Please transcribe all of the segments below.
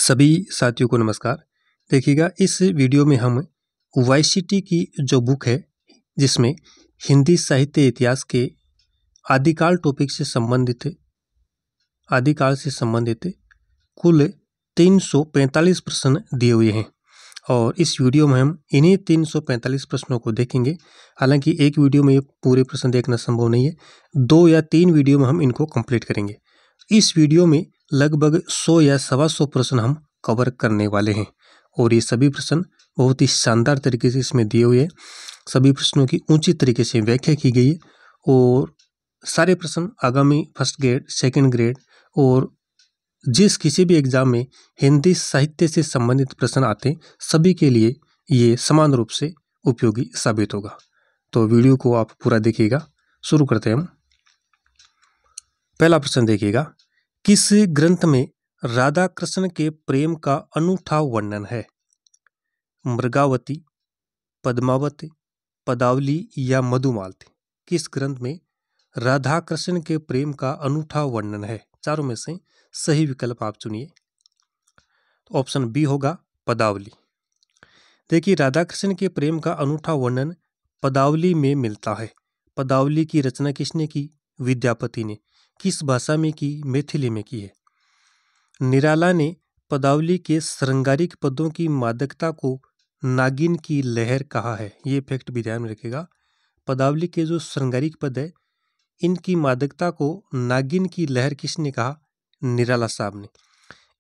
सभी साथियों को नमस्कार। देखिएगा, इस वीडियो में हम वाईसीटी की जो बुक है जिसमें हिंदी साहित्य इतिहास के आदिकाल टॉपिक से संबंधित कुल 345 प्रश्न दिए हुए हैं और इस वीडियो में हम इन्हीं 345 प्रश्नों को देखेंगे। हालांकि एक वीडियो में ये पूरे प्रश्न देखना संभव नहीं है, 2 या 3 वीडियो में हम इनको कंप्लीट करेंगे। इस वीडियो में लगभग 100 या 125 प्रश्न हम कवर करने वाले हैं और ये सभी प्रश्न बहुत ही शानदार तरीके से इसमें दिए हुए हैं। सभी प्रश्नों की ऊंची तरीके से व्याख्या की गई है और सारे प्रश्न आगामी फर्स्ट ग्रेड, सेकंड ग्रेड और जिस किसी भी एग्जाम में हिंदी साहित्य से संबंधित प्रश्न आते हैं सभी के लिए ये समान रूप से उपयोगी साबित होगा। तो वीडियो को आप पूरा देखिएगा। शुरू करते हैं हम। पहला प्रश्न देखिएगा, किस ग्रंथ में राधा कृष्ण के प्रेम का अनूठा वर्णन है? मृगावती, पद्मावती, पदावली या मधुमालती? किस ग्रंथ में राधा कृष्ण के प्रेम का अनूठा वर्णन है? चारों में से सही विकल्प आप चुनिए। तो ऑप्शन बी होगा पदावली। देखिए, राधा कृष्ण के प्रेम का अनूठा वर्णन पदावली में मिलता है। पदावली की रचना किसने की? विद्यापति ने। किस भाषा में की? मैथिली में की है। निराला ने पदावली के श्रृंगारिक पदों की मादकता को नागिन की लहर कहा है। ये फैक्ट भी ध्यान में रखिएगा। पदावली के जो श्रृंगारिक पद है इनकी मादकता को नागिन की लहर किसने कहा? निराला साहब ने।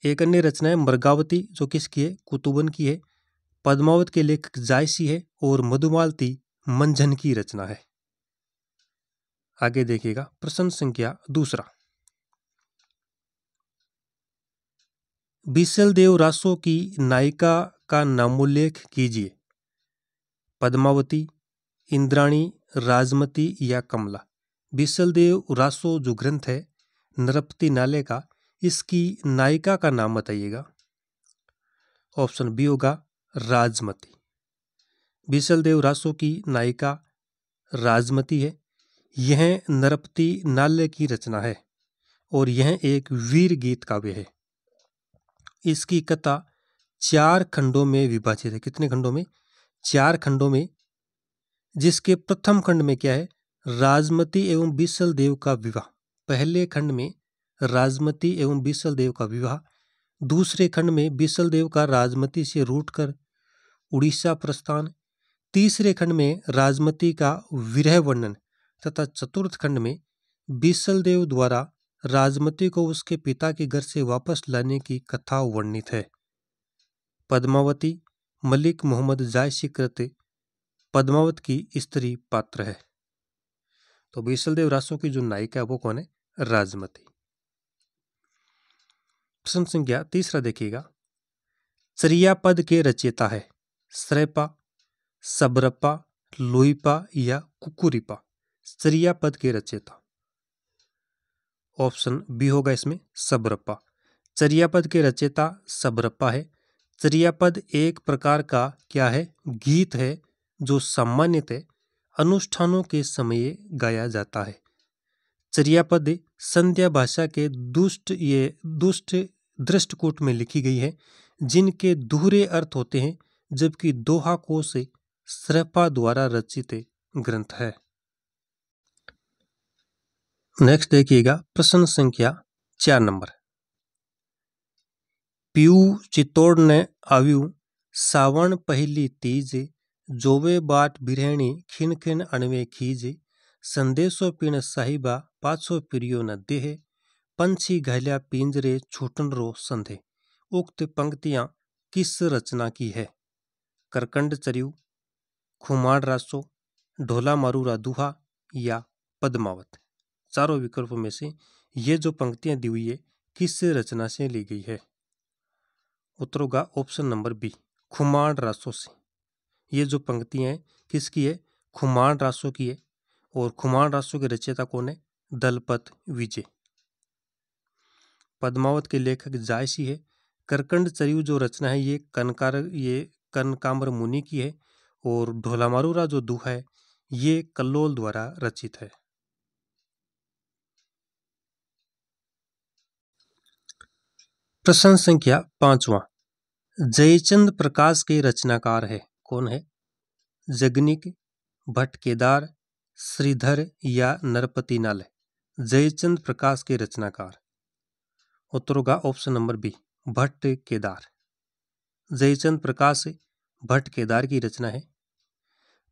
एक अन्य रचना है मृगावती, जो किसकी है? कुतुबन की है। पद्मावत के लेखक जायसी है और मधुमालती मंझन की रचना है। आगे देखिएगा, प्रश्न संख्या दूसरा। बीसलदेव रासो की नायिका का नामोल्लेख कीजिए। पद्मावती, इंद्राणी, राजमती या कमला? बीसलदेव रासो जो ग्रंथ है नरपति नाले का, इसकी नायिका का नाम बताइएगा। ऑप्शन बी होगा राजमती। बीसलदेव रासो की नायिका राजमती है। यह नरपति नाले की रचना है और यह एक वीर गीत काव्य है। इसकी कथा 4 खंडों में विभाजित है। कितने खंडों में? 4 खंडों में, जिसके प्रथम खंड में क्या है? राजमती एवं बीसलदेव का विवाह। पहले खंड में राजमती एवं बीसलदेव का विवाह। दूसरे खंड में बीसलदेव का राजमती से रूठकर उड़ीसा प्रस्थान। तीसरे खंड में राजमती का विरह वर्णन तथा चतुर्थ खंड में बीसलदेव द्वारा राजमती को उसके पिता के घर से वापस लाने की कथा वर्णित है। पद्मावती मलिक मोहम्मद जायसी कृत पद्मावत की स्त्री पात्र है। तो बीसलदेव रासो की जो नायिका है वो कौन है? राजमती। प्रश्न संख्या तीसरा देखिएगा, चरिया पद के रचयिता है श्रेपा, सबरप्पा, लोईपा या कुकुरिपा? चरिया पद के रचयिता ऑप्शन बी होगा इसमें सबरप्पा। चरिया पद के रचयिता सबरप्पा है। चरिया पद एक प्रकार का क्या है? गीत है जो सामान्यतः अनुष्ठानों के समय गाया जाता है। चरिया पद संध्या भाषा के दुष्ट दृष्टकूट में लिखी गई है, जिनके दोहरे अर्थ होते हैं, जबकि दोहा कोश श्रेपा द्वारा रचित ग्रंथ है। नेक्स्ट देखिएगा, प्रश्न संख्या 4 नंबर। पीऊ चित्तौड़ ने आव्यू सावन पहली तीज, जोवे बाट बिरहणी खिन खिन अणवे खीज, संदेशो पिण साहिबा पाछो पिरियो न देह, पंछी घालिया पिंजरे छूटन रो संधे। उक्त पंक्तियां किस रचना की है? करकंड चरियू, खुमार रासो, ढोला मारूरा दुहा या पद्मावत? चारों विकल्पों में से ये जो पंक्तियां दी हुई है किस रचना से ली गई है? उत्तर होगा ऑप्शन नंबर बी, खुमार रासो से। ये जो पंक्तियां हैं किसकी है? खुमार रासो की है और खुमार रासो के रचयिता कौन है? दलपत विजय। पद्मावत के लेखक जायसी है। करकंड चरियू जो रचना है ये कनकाम्बर मुनि की है और ढोलामारूरा जो दुहा है ये कल्लोल द्वारा रचित है। प्रश्न संख्या 5वां, जयचंद प्रकाश के रचनाकार है कौन है? जगनिक, भट्ट केदार, श्रीधर या नरपति नाले? जयचंद प्रकाश के रचनाकार। उत्तर होगा option number B, Bhatt Kedar. Jaichand Prakash Bhatt Kedar की रचना है।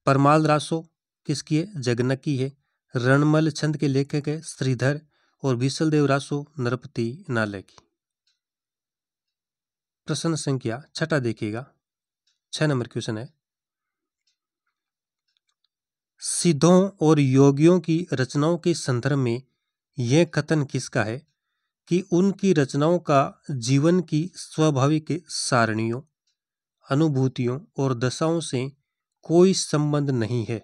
परमाल रासो किसकी है? जगनक की है। रणमल छंद के लेखक है श्रीधर और विशलदेव रासो नरपति नाले की। प्रश्न संख्या 6 देखिएगा, 6 नंबर क्वेश्चन है, सिद्धों और योगियों की रचनाओं के संदर्भ में यह कथन किसका है कि उनकी रचनाओं का जीवन की स्वाभाविक सारणियों, अनुभूतियों और दशाओं से कोई संबंध नहीं है,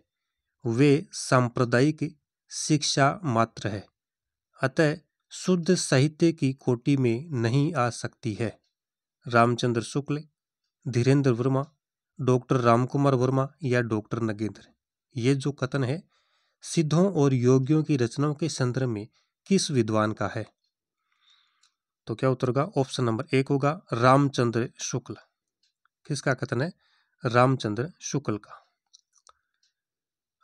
वे सांप्रदायिक शिक्षा मात्र है, अतः शुद्ध साहित्य की कोटि में नहीं आ सकती है? रामचंद्र शुक्ल, धीरेन्द्र वर्मा, डॉक्टर रामकुमार वर्मा या डॉक्टर नगेंद्र? ये जो कथन है सिद्धों और योगियों की रचनाओं के संदर्भ में किस विद्वान का है? तो क्या उत्तर होगा? ऑप्शन नंबर 1 होगा रामचंद्र शुक्ल। किसका कथन है? रामचंद्र शुक्ल का।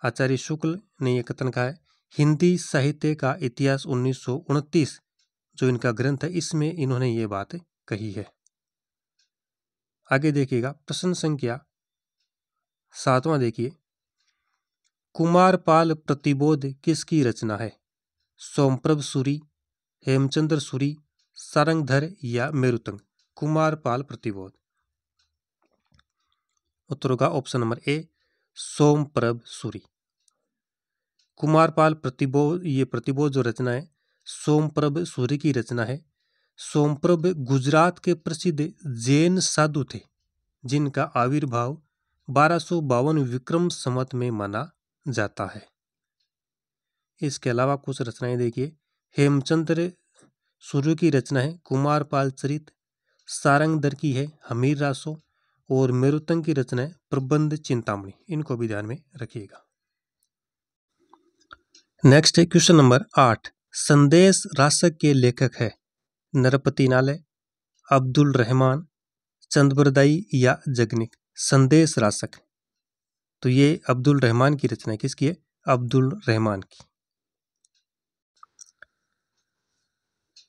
आचार्य शुक्ल ने यह कथन कहा है। हिंदी साहित्य का इतिहास 1929 जो इनका ग्रंथ है इसमें इन्होंने ये बात कही है। आगे देखिएगा, प्रश्न संख्या 7वां देखिए, कुमारपाल प्रतिबोध किसकी रचना है? सोमप्रभ सूरी, हेमचंद्र सूरी, सारंगधर या मेरुतंग? कुमारपाल प्रतिबोध। उत्तर होगा ऑप्शन नंबर ए, सोमप्रभ सूरी। कुमारपाल प्रतिबोध, ये प्रतिबोध जो रचना है सोमप्रभ सूरी की रचना है। सोमप्रभ गुजरात के प्रसिद्ध जैन साधु थे जिनका आविर्भाव 1252 विक्रम संवत में माना जाता है। इसके अलावा कुछ रचनाएं देखिए, हेमचंद्र सूर्य की रचना है कुमारपाल चरित, सारंगधर की है हमीर रासो और मेरुतंग की रचना है प्रबंध चिंतामणि। इनको भी ध्यान में रखिएगा। नेक्स्ट है क्वेश्चन नंबर 8, संदेश रासक के लेखक है नरपति नाले, अब्दुल रहमान, चंद्रबरदाई या जगनिक? संदेश रासक, तो ये अब्दुल रहमान की रचना है। किसकी है? अब्दुल रहमान की।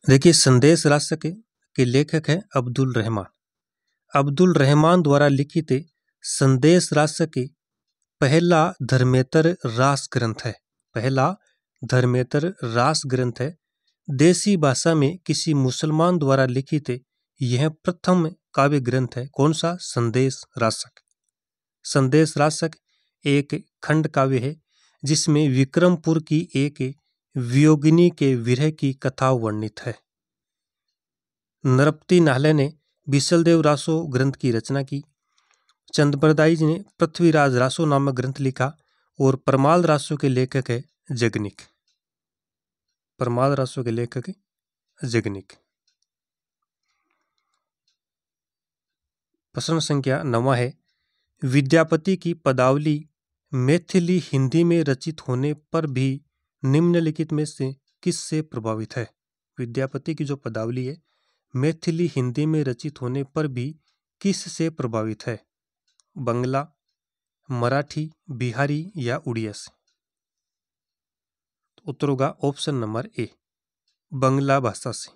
देखिए, संदेश रासक के लेखक है अब्दुल रहमान। अब्दुल रहमान द्वारा लिखित संदेश रासक पहला धर्मेतर रास ग्रंथ है। पहला धर्मेतर रास ग्रंथ है। देसी भाषा में किसी मुसलमान द्वारा लिखित यह प्रथम काव्य ग्रंथ है। कौन सा? संदेश रासक। संदेश रासक एक खंड काव्य है जिसमें विक्रमपुर की एक वियोगिनी के विरह की कथा वर्णित है। नरपति नाले ने विशलदेव रासो ग्रंथ की रचना की। चंद्रबरदाई जी ने पृथ्वीराज रासो नामक ग्रंथ लिखा और परमाल रासो के लेखक है जगनिक। परमाल रासो के लेखक है जगनिक। प्रश्न संख्या 9 है, विद्यापति की पदावली मैथिली हिंदी में रचित होने पर भी निम्नलिखित में से किससे प्रभावित है? विद्यापति की जो पदावली है मैथिली हिंदी में रचित होने पर भी किससे प्रभावित है? बंगला, मराठी, बिहारी या उड़िया से? उत्तर होगा ऑप्शन नंबर ए, बंगला भाषा से।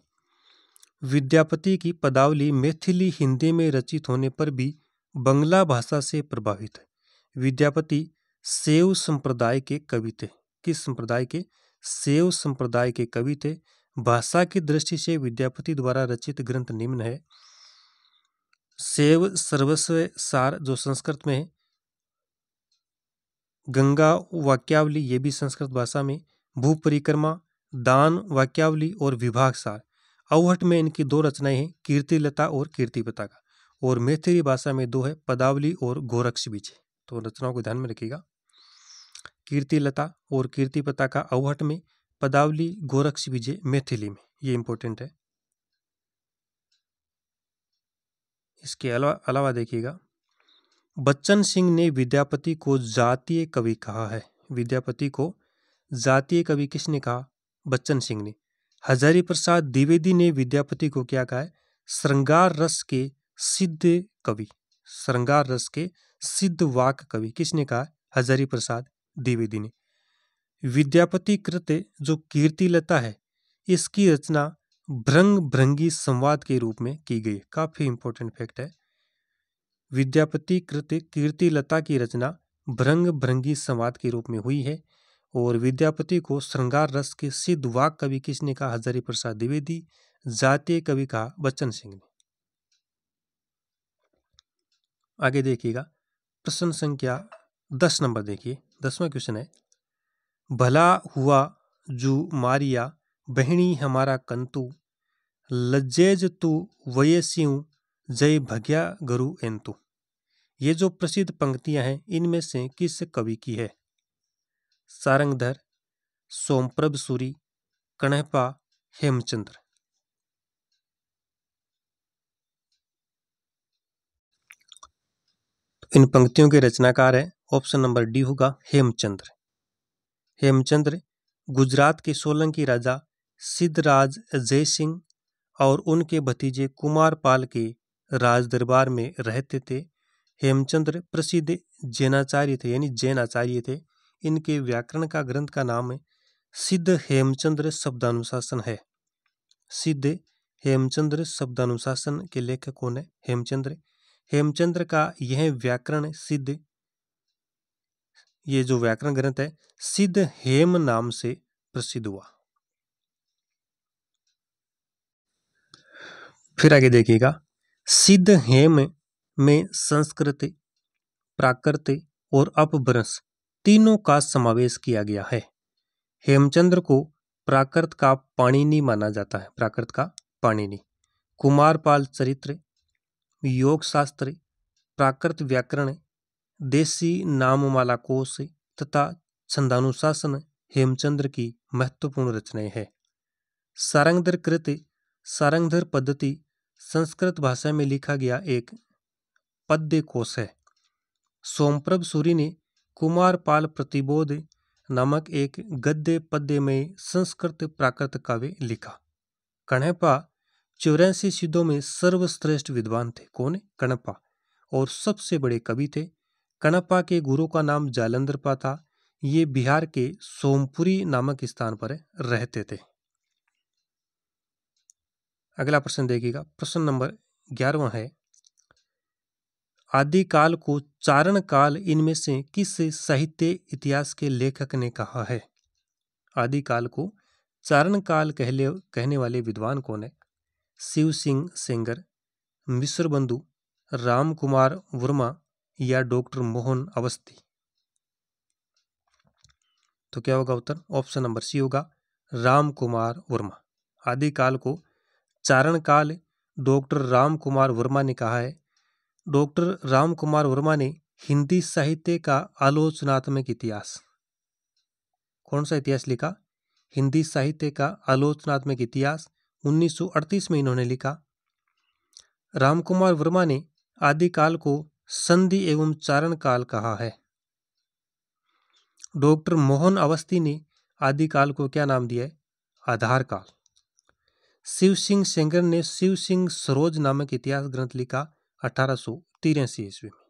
विद्यापति की पदावली मैथिली हिंदी में रचित होने पर भी बंगला भाषा से प्रभावित है। विद्यापति शैव संप्रदाय के कवि थे। किस संप्रदाय के? शैव संप्रदाय के कवि थे। भाषा की दृष्टि से विद्यापति द्वारा रचित ग्रंथ निम्न है। शैव सर्वस्व सार जो संस्कृत में है, गंगा वाक्यावली ये भी संस्कृत भाषा में, भू परिक्रमा, दान वाक्यावली और विभाग सार। अवहट में इनकी 2 रचनाएं हैं, कीर्तिलता और कीर्तिपता का। और मैथिली भाषा में 2 है, पदावली और गोरक्ष बीज। तो रचनाओं को ध्यान में रखिएगा। कीर्तिलता और कीर्तिपता का अवहट में, पदावली गोरक्ष बीजे मैथिली में। ये इंपॉर्टेंट है। इसके अलावा देखिएगा, बच्चन सिंह ने विद्यापति को जातीय कवि कहा है। विद्यापति को जातीय कवि किसने कहा? बच्चन सिंह ने। हजारी प्रसाद द्विवेदी ने विद्यापति को क्या कहा है? श्रृंगार रस के सिद्ध कवि, श्रृंगार रस के सिद्ध वाक कवि किसने कहा? हजारी प्रसाद द्विवेदी ने। विद्यापति कृत जो कीर्तिलता है इसकी रचना भृंग भृंगी संवाद के रूप में की गई। काफी इंपॉर्टेंट फैक्ट है। विद्यापति कृत कीर्तिलता की रचना भृंग भृंगी संवाद के रूप में हुई है। और विद्यापति को श्रृंगार रस के सिद्ध वाक कवि किसने कहा? हजारी प्रसाद द्विवेदी। जातीय कवि कहा बच्चन सिंह ने। आगे देखिएगा प्रश्न संख्या 10 नंबर देखिए। 10वां क्वेश्चन है, भला हुआ जू मारिया बहनी हमारा कंतु, लज्जेज तू वयस्यू जय भग्या गरु एंतु। ये जो प्रसिद्ध पंक्तियां हैं इनमें से किस कवि की है? सारंगधर, सोमप्रभ सूरी, कण्हपा, हेमचंद्र। इन पंक्तियों के रचनाकार है ऑप्शन नंबर डी होगा हेमचंद्र। हेमचंद्र गुजरात के सोलंकी राजा सिद्धराज जयसिंह और उनके भतीजे कुमारपाल के राज दरबार में रहते थे। हेमचंद्र प्रसिद्ध जैनाचार्य थे, यानी जैन आचार्य थे। इनके व्याकरण का ग्रंथ का नाम है सिद्ध हेमचंद्र शब्दानुशासन है। सिद्ध हेमचंद्र शब्दानुशासन के लेखक कौन है? हेमचंद्र। हेमचंद्र का यह व्याकरण सिद्ध, ये जो व्याकरण ग्रंथ है सिद्ध हेम नाम से प्रसिद्ध हुआ। फिर आगे देखिएगा, सिद्ध हेम में संस्कृत, प्राकृत और अपभ्रंश तीनों का समावेश किया गया है। हेमचंद्र को प्राकृत का पाणिनि माना जाता है, प्राकृत का पाणिनि। कुमारपाल चरित्र, योग शास्त्र, प्राकृत व्याकरण, देसी नाममाला कोश तथा छंदानुशासन हेमचंद्र की महत्वपूर्ण रचनाएं हैं। सारंगधर कृत, सारंगधर पद्धति संस्कृत भाषा में लिखा गया एक पद्य कोश है। सोमप्रभ सूरी ने कुमारपाल प्रतिबोध नामक एक गद्य पद्य में संस्कृत प्राकृत काव्य लिखा। कण्हपा 84 सिद्धों में सर्वश्रेष्ठ विद्वान थे। कौन है? कण्हपा। और सबसे बड़े कवि थे। कण्हपा के गुरु का नाम जालंधरपा था। ये बिहार के सोमपुरी नामक स्थान पर रहते थे। अगला प्रश्न देखिएगा, प्रश्न नंबर 11वां है, आदिकाल को चारण काल इनमें से किस साहित्य इतिहास के लेखक ने कहा है? आदिकाल को चारण काल कहने वाले विद्वान कौन है? शिव सिंह सेंगर, मिश्र बंधु, राम कुमार वर्मा या डॉक्टर मोहन अवस्थी। तो क्या होगा उत्तर? ऑप्शन नंबर सी होगा राम कुमार वर्मा। आदिकाल को चारण काल डॉक्टर राम कुमार वर्मा ने कहा है। डॉक्टर राम कुमार वर्मा ने हिंदी साहित्य का आलोचनात्मक इतिहास, कौन सा इतिहास लिखा? हिंदी साहित्य का आलोचनात्मक इतिहास 1938 में इन्होंने लिखा। रामकुमार वर्मा ने आदिकाल को संधि एवं चारण काल कहा है। डॉक्टर मोहन अवस्थी ने आदिकाल को क्या नाम दिया है? आधार काल। शिव सिंह सेंगर ने शिव सिंह सरोज नामक इतिहास ग्रंथ लिखा 1883 ईस्वी में।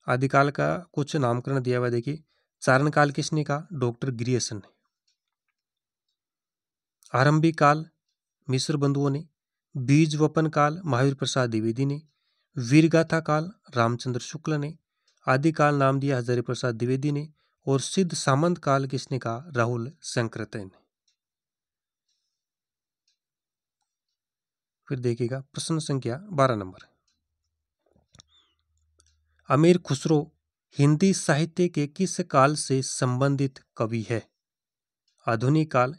आदिकाल का कुछ नामकरण दिया हुआ देखिए। चारण काल किसने कहा? डॉक्टर ग्रियर्सन ने। आरंभिक काल मिश्र बंधुओं ने, बीज वपन काल महावीर प्रसाद द्विवेदी ने, वीरगाथा काल रामचंद्र शुक्ल ने, आदिकाल नाम दिया हजारी प्रसाद द्विवेदी ने, और सिद्ध सामंत काल किसने कहा? राहुल शंकरतय ने। फिर देखिएगा प्रश्न संख्या 12 नंबर, अमीर खुसरो हिंदी साहित्य के किस काल से संबंधित कवि है? आधुनिक काल,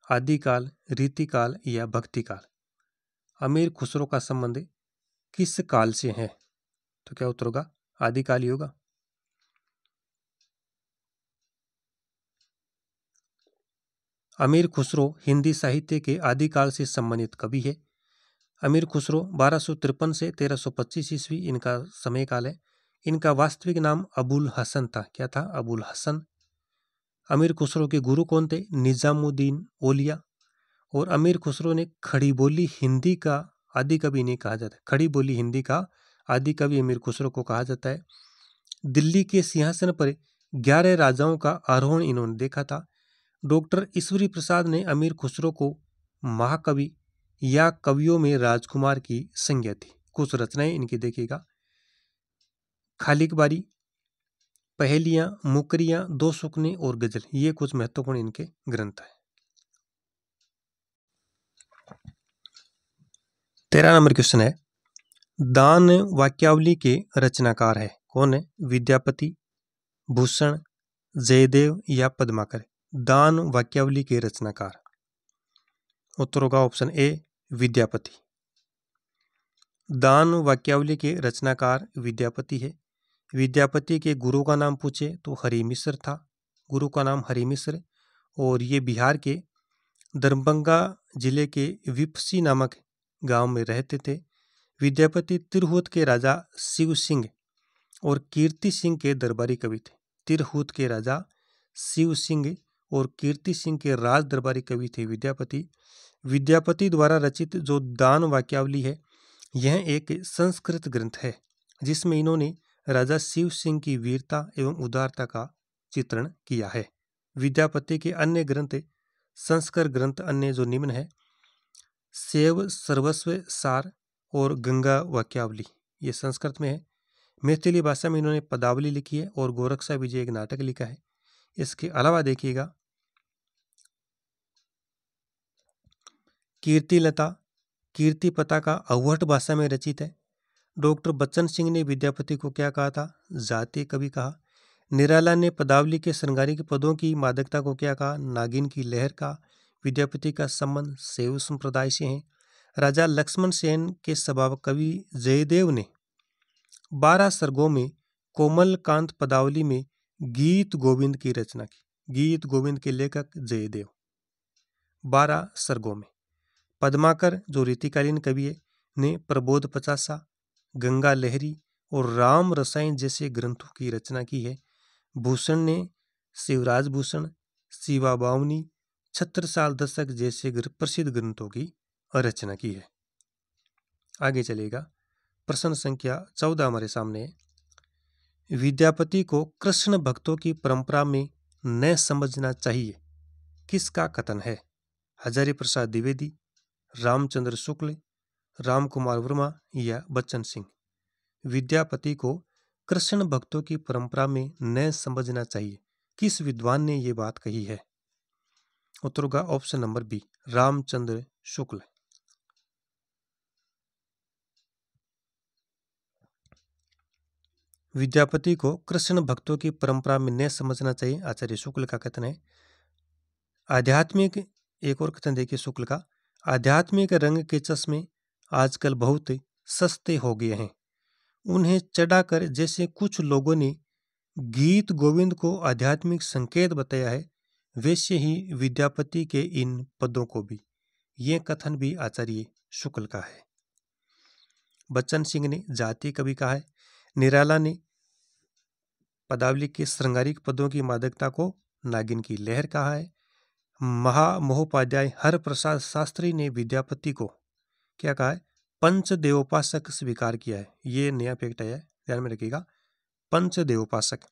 आदिकाल, रीतिकाल या भक्तिकाल? अमीर खुसरो का संबंध किस काल से है? तो क्या उत्तर होगा? आदिकाल ही होगा। अमीर खुसरो हिंदी साहित्य के आदिकाल से संबंधित कवि है। अमीर खुसरो 1253 से 1325 ईस्वी इनका समय काल है। इनका वास्तविक नाम अबुल हसन था। क्या था? अबुल हसन। अमीर खुसरो के गुरु कौन थे? निजामुद्दीन औलिया। और अमीर खुसरो ने खड़ी बोली हिंदी का आदि कवि इन्हें कहा जाता है। खड़ी बोली हिंदी का आदि कवि अमीर खुसरो को कहा जाता है। दिल्ली के सिंहासन पर 11 राजाओं का आरोहण इन्होंने देखा था। डॉक्टर ईश्वरी प्रसाद ने अमीर खुसरो को महाकवि या कवियों में राजकुमार की संज्ञा थी। कुछ रचनाएं इनकी देखिएगा। खालिक बारी, पहेलियां, मुकरियां, दो सुकने और गजल, ये कुछ महत्वपूर्ण इनके ग्रंथ हैं। 13 नंबर क्वेश्चन है, दान वाक्यावली के रचनाकार है कौन है? विद्यापति, भूषण, जयदेव या पद्माकर? दान वाक्यावली के रचनाकार। उत्तर होगा ऑप्शन ए विद्यापति। दान वाक्यावली के रचनाकार विद्यापति है। विद्यापति के गुरु का नाम पूछे तो हरिमिश्र था। गुरु का नाम हरिमिश्र, और ये बिहार के दरभंगा जिले के विपसी नामक गांव में रहते थे। विद्यापति तिरहुत के राजा शिव सिंह और कीर्ति सिंह के दरबारी कवि थे। तिरहुत के राजा शिव सिंह और कीर्ति सिंह के राज दरबारी कवि थे विद्यापति। विद्यापति द्वारा रचित जो दान वाक्यावली है, यह एक संस्कृत ग्रंथ है जिसमें इन्होंने राजा शिव सिंह की वीरता एवं उदारता का चित्रण किया है। विद्यापति के अन्य ग्रंथ संस्कर ग्रंथ अन्य जो निम्न है, शैव सर्वस्व सार और गंगा वाक्यावली, ये संस्कृत में है। मैथिली भाषा में इन्होंने पदावली लिखी है और गोरक्षा विजय एक नाटक लिखा है। इसके अलावा देखिएगा कीर्तिलता, कीर्ति पताका अवहट भाषा में रचित है। डॉक्टर बच्चन सिंह ने विद्यापति को क्या कहा था? जातीय कवि कहा। निराला ने पदावली के श्रृंगारिक पदों की मादकता को क्या कहा? नागिन की लहर का। विद्यापति का संबंध शैव संप्रदाय से है। राजा लक्ष्मण सेन के स्वभाव कवि जयदेव ने 12 सर्गों में कोमलकांत पदावली में गीत गोविंद की रचना की। गीत गोविंद के लेखक जयदेव, 12 सर्गों में। पद्माकर जो रीतिकालीन कवि है ने प्रबोध पचासा, गंगा लहरी और राम रसायन जैसे ग्रंथों की रचना की है। भूषण ने शिवराज भूषण, शिवा बावनी, छत्रसाल दशक जैसे प्रसिद्ध ग्रंथों की रचना की है। आगे चलेगा प्रश्न संख्या 14 हमारे सामने है। विद्यापति को कृष्ण भक्तों की परंपरा में न समझना चाहिए, किसका कथन है? हजारी प्रसाद द्विवेदी, रामचंद्र शुक्ल, राम कुमार वर्मा या बच्चन सिंह? विद्यापति को कृष्ण भक्तों की परंपरा में न समझना चाहिए, किस विद्वान ने ये बात कही है? उत्तर होगा option number B Ramchandra Shukla. Vidyapati को कृष्ण भक्तों की परंपरा में न समझना चाहिए, आचार्य शुक्ल का कथन है। आध्यात्मिक, एक और कथन देखिए शुक्ल का, आध्यात्मिक रंग के चश्मे आजकल बहुत सस्ते हो गए हैं। उन्हें चढ़ाकर जैसे कुछ लोगों ने गीत गोविंद को आध्यात्मिक संकेत बताया है, वैसे ही विद्यापति के इन पदों को भी। ये कथन भी आचार्य शुक्ल का है। बच्चन सिंह ने जातीय कवि कहा है। निराला ने पदावली के श्रृंगारिक पदों की मादकता को नागिन की लहर कहा है। महामहोपाध्याय हर प्रसाद शास्त्री ने विद्यापति को क्या कहा है? पंचदेवोपासक स्वीकार किया है। ये नया फैक्ट है, ध्यान में रखिएगा, पंचदेवोपासक।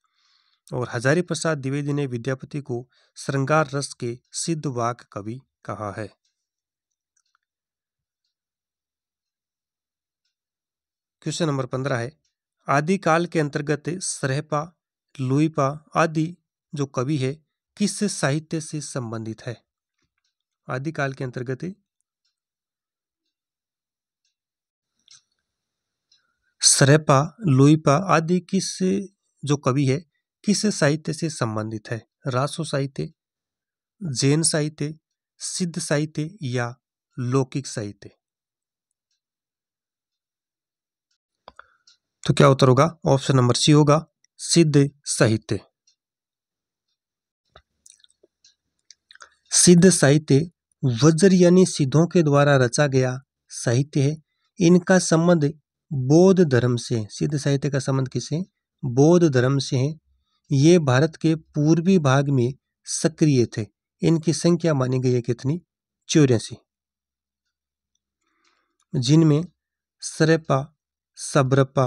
और हजारी प्रसाद द्विवेदी ने विद्यापति को श्रृंगार रस के सिद्ध वाक कवि कहा है। क्वेश्चन नंबर 15 है। आदिकाल के अंतर्गत सरहपा, लुईपा आदि जो कवि है किस साहित्य से संबंधित है? आदिकाल के अंतर्गत सरहपा, लुईपा आदि किस जो कवि है किस साहित्य से संबंधित है? रासो साहित्य, जैन साहित्य, सिद्ध साहित्य या लौकिक साहित्य? तो क्या उत्तर होगा? ऑप्शन नंबर सी होगा सिद्ध साहित्य। सिद्ध साहित्य वज्र यानी सिद्धों के द्वारा रचा गया साहित्य है। इनका संबंध बौद्ध धर्म से। सिद्ध साहित्य का संबंध किससे? बौद्ध धर्म से है। ये भारत के पूर्वी भाग में सक्रिय थे। इनकी संख्या मानी गई है कितनी? 84, जिनमें सरेपा, सबरपा,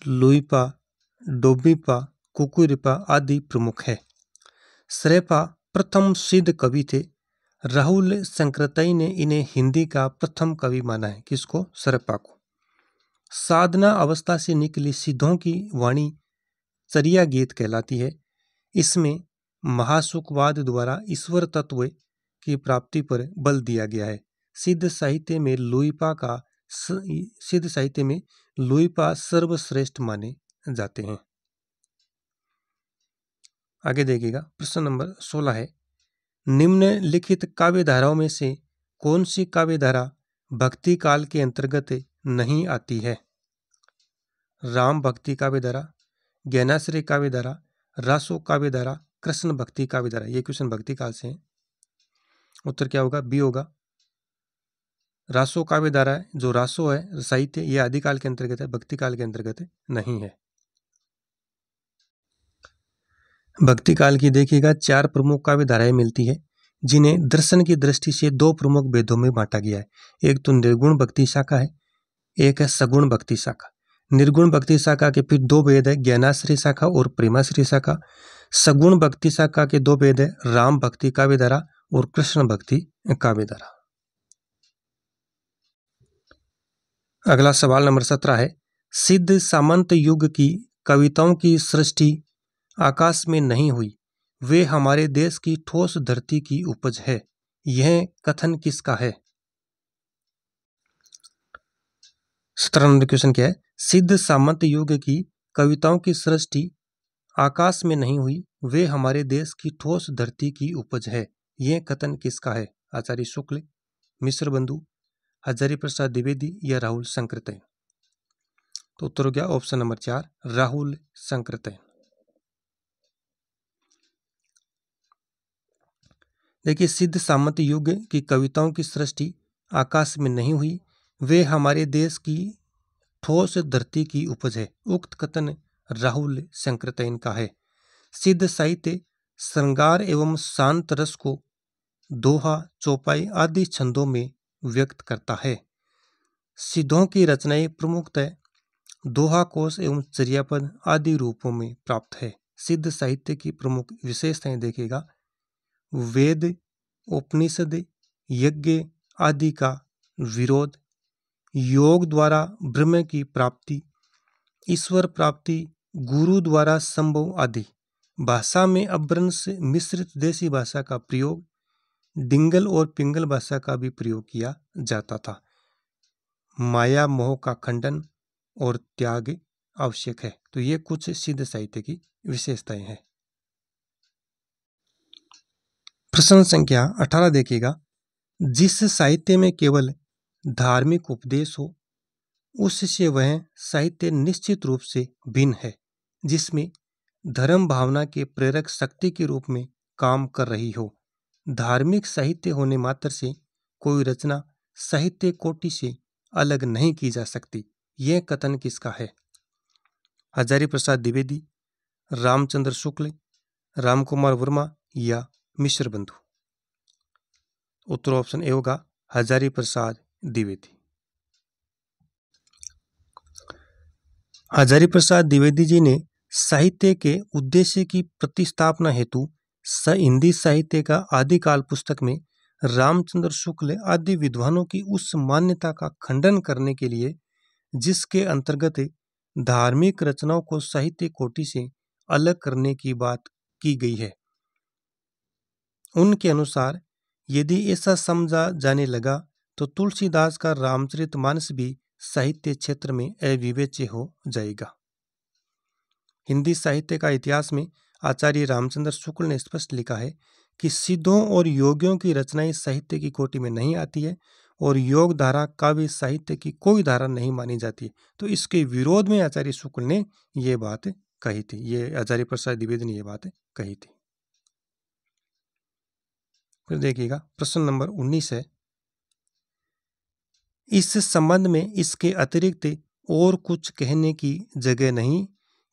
लुईपा, डोबीपा, कुकुरिपा आदि प्रमुख है। सरेपा प्रथम सिद्ध कवि थे। राहुल शंकरतई ने इन्हें हिंदी का प्रथम कवि माना है। किसको? सरेपा को। साधना अवस्था से निकली सिद्धों की वाणी चर्या गीत कहलाती है। इसमें महासुखवाद द्वारा ईश्वर तत्व की प्राप्ति पर बल दिया गया है। सिद्ध साहित्य में लुईपा सर्वश्रेष्ठ माने जाते हैं। आगे देखिएगा, प्रश्न नंबर 16 है, निम्नलिखित काव्य धाराओं में से कौन सी काव्य धारा भक्ति काल के अंतर्गत नहीं आती है? राम भक्ति काव्य धारा, ज्ञानाश्रय काव्य धारा, रासो काव्य धारा, कृष्ण भक्ति काव्य धारा। ये क्वेश्चन भक्ति काल से है। उत्तर क्या होगा? बी होगा। रासो काव्य धारा है, जो रासो है साहित्य, ये आदिकाल के अंतर्गत है, भक्ति काल के अंतर्गत नहीं है। भक्ति काल की देखिएगा 4 प्रमुख काव्य धाराएं मिलती है, जिन्हें दर्शन की दृष्टि से 2 प्रमुख भेदों में बांटा गया है। एक तो निर्गुण भक्ति शाखा है, एक है सगुण भक्ति शाखा। निर्गुण भक्ति शाखा के फिर 2 भेद है, ज्ञानाश्रय शाखा और प्रेमाश्रय शाखा। सगुण भक्ति शाखा के 2 भेद है, राम भक्ति काव्य धारा और कृष्ण भक्ति काव्य धारा। अगला सवाल नंबर 17 है, सिद्ध सामंत युग की कविताओं की सृष्टि आकाश में नहीं हुई, वे हमारे देश की ठोस धरती की उपज है। यह कथन किसका है? 17 नंबर क्वेश्चन क्या है? सिद्ध सामंत युग की कविताओं की सृष्टि आकाश में नहीं हुई, वे हमारे देश की ठोस धरती की उपज है। यह कथन किसका है? आचार्य शुक्ल, मिश्र बंधु, हजारी प्रसाद द्विवेदी या राहुल शंकरतय? तो उत्तर हो गया ऑप्शन नंबर 4, राहुल शंकरतय। देखिए, सिद्ध सामंत युग की कविताओं की सृष्टि आकाश में नहीं हुई, वे हमारे देश की ठोस धरती की उपज है। उक्त कथन राहुल शंकरतयन का है। सिद्ध साहित्य श्रृंगार एवं शांत रस को दोहा, चौपाई आदि छंदों में व्यक्त करता है। सिद्धों की रचनाएं प्रमुखतः दोहा, कोश एवं चर्यापद आदि रूपों में प्राप्त है। सिद्ध साहित्य की प्रमुख विशेषताएं देखिएगा, वेद, उपनिषद, यज्ञ आदि का विरोध, योग द्वारा ब्रह्म की प्राप्ति, ईश्वर प्राप्ति, गुरु द्वारा संभव आदि। भाषा में अपभ्रंश मिश्रित देसी भाषा का प्रयोग, डिंगल और पिंगल भाषा का भी प्रयोग किया जाता था। माया मोह का खंडन और त्याग आवश्यक है। तो ये कुछ सिद्ध साहित्य की विशेषताएं हैं। प्रश्न संख्या 18 देखिएगा, जिस साहित्य में केवल धार्मिक उपदेश हो, उससे वह साहित्य निश्चित रूप से भिन्न है। जिसमें धर्म भावना के प्रेरक शक्ति के रूप में काम कर रही हो। धार्मिक साहित्य होने मात्र से कोई रचना साहित्य कोटि से अलग नहीं की जा सकती। यह कथन किसका है? हजारी प्रसाद द्विवेदी, रामचंद्र शुक्ल, रामकुमार वर्मा या मिश्र बंधु? उत्तर ऑप्शन ए होगा, हजारी प्रसाद द्विवेदी। हजारी प्रसाद द्विवेदी जी ने साहित्य के उद्देश्य की प्रतिस्थापना हेतु हिंदी साहित्य का आदिकाल पुस्तक में रामचंद्र शुक्ल आदि विद्वानों की उस मान्यता का खंडन करने के लिए, जिसके अंतर्गत धार्मिक रचनाओं को साहित्य कोटि से अलग करने की बात की गई है। उनके अनुसार यदि ऐसा समझा जाने लगा तो तुलसीदास का रामचरितमानस भी साहित्य क्षेत्र में अविवेच्य हो जाएगा। हिंदी साहित्य का इतिहास में आचार्य रामचंद्र शुक्ल ने स्पष्ट लिखा है कि सिद्धों और योगियों की रचनाएं साहित्य की कोटि में नहीं आती है और योग धारा काव्य साहित्य की कोई धारा नहीं मानी जाती। तो इसके विरोध में आचार्य शुक्ल ने यह बात कही थी। ये आचार्य प्रसाद द्विवेदी ने यह बात कही थी। फिर देखिएगा, प्रश्न नंबर 19 है, इस संबंध में इसके अतिरिक्त और कुछ कहने की जगह नहीं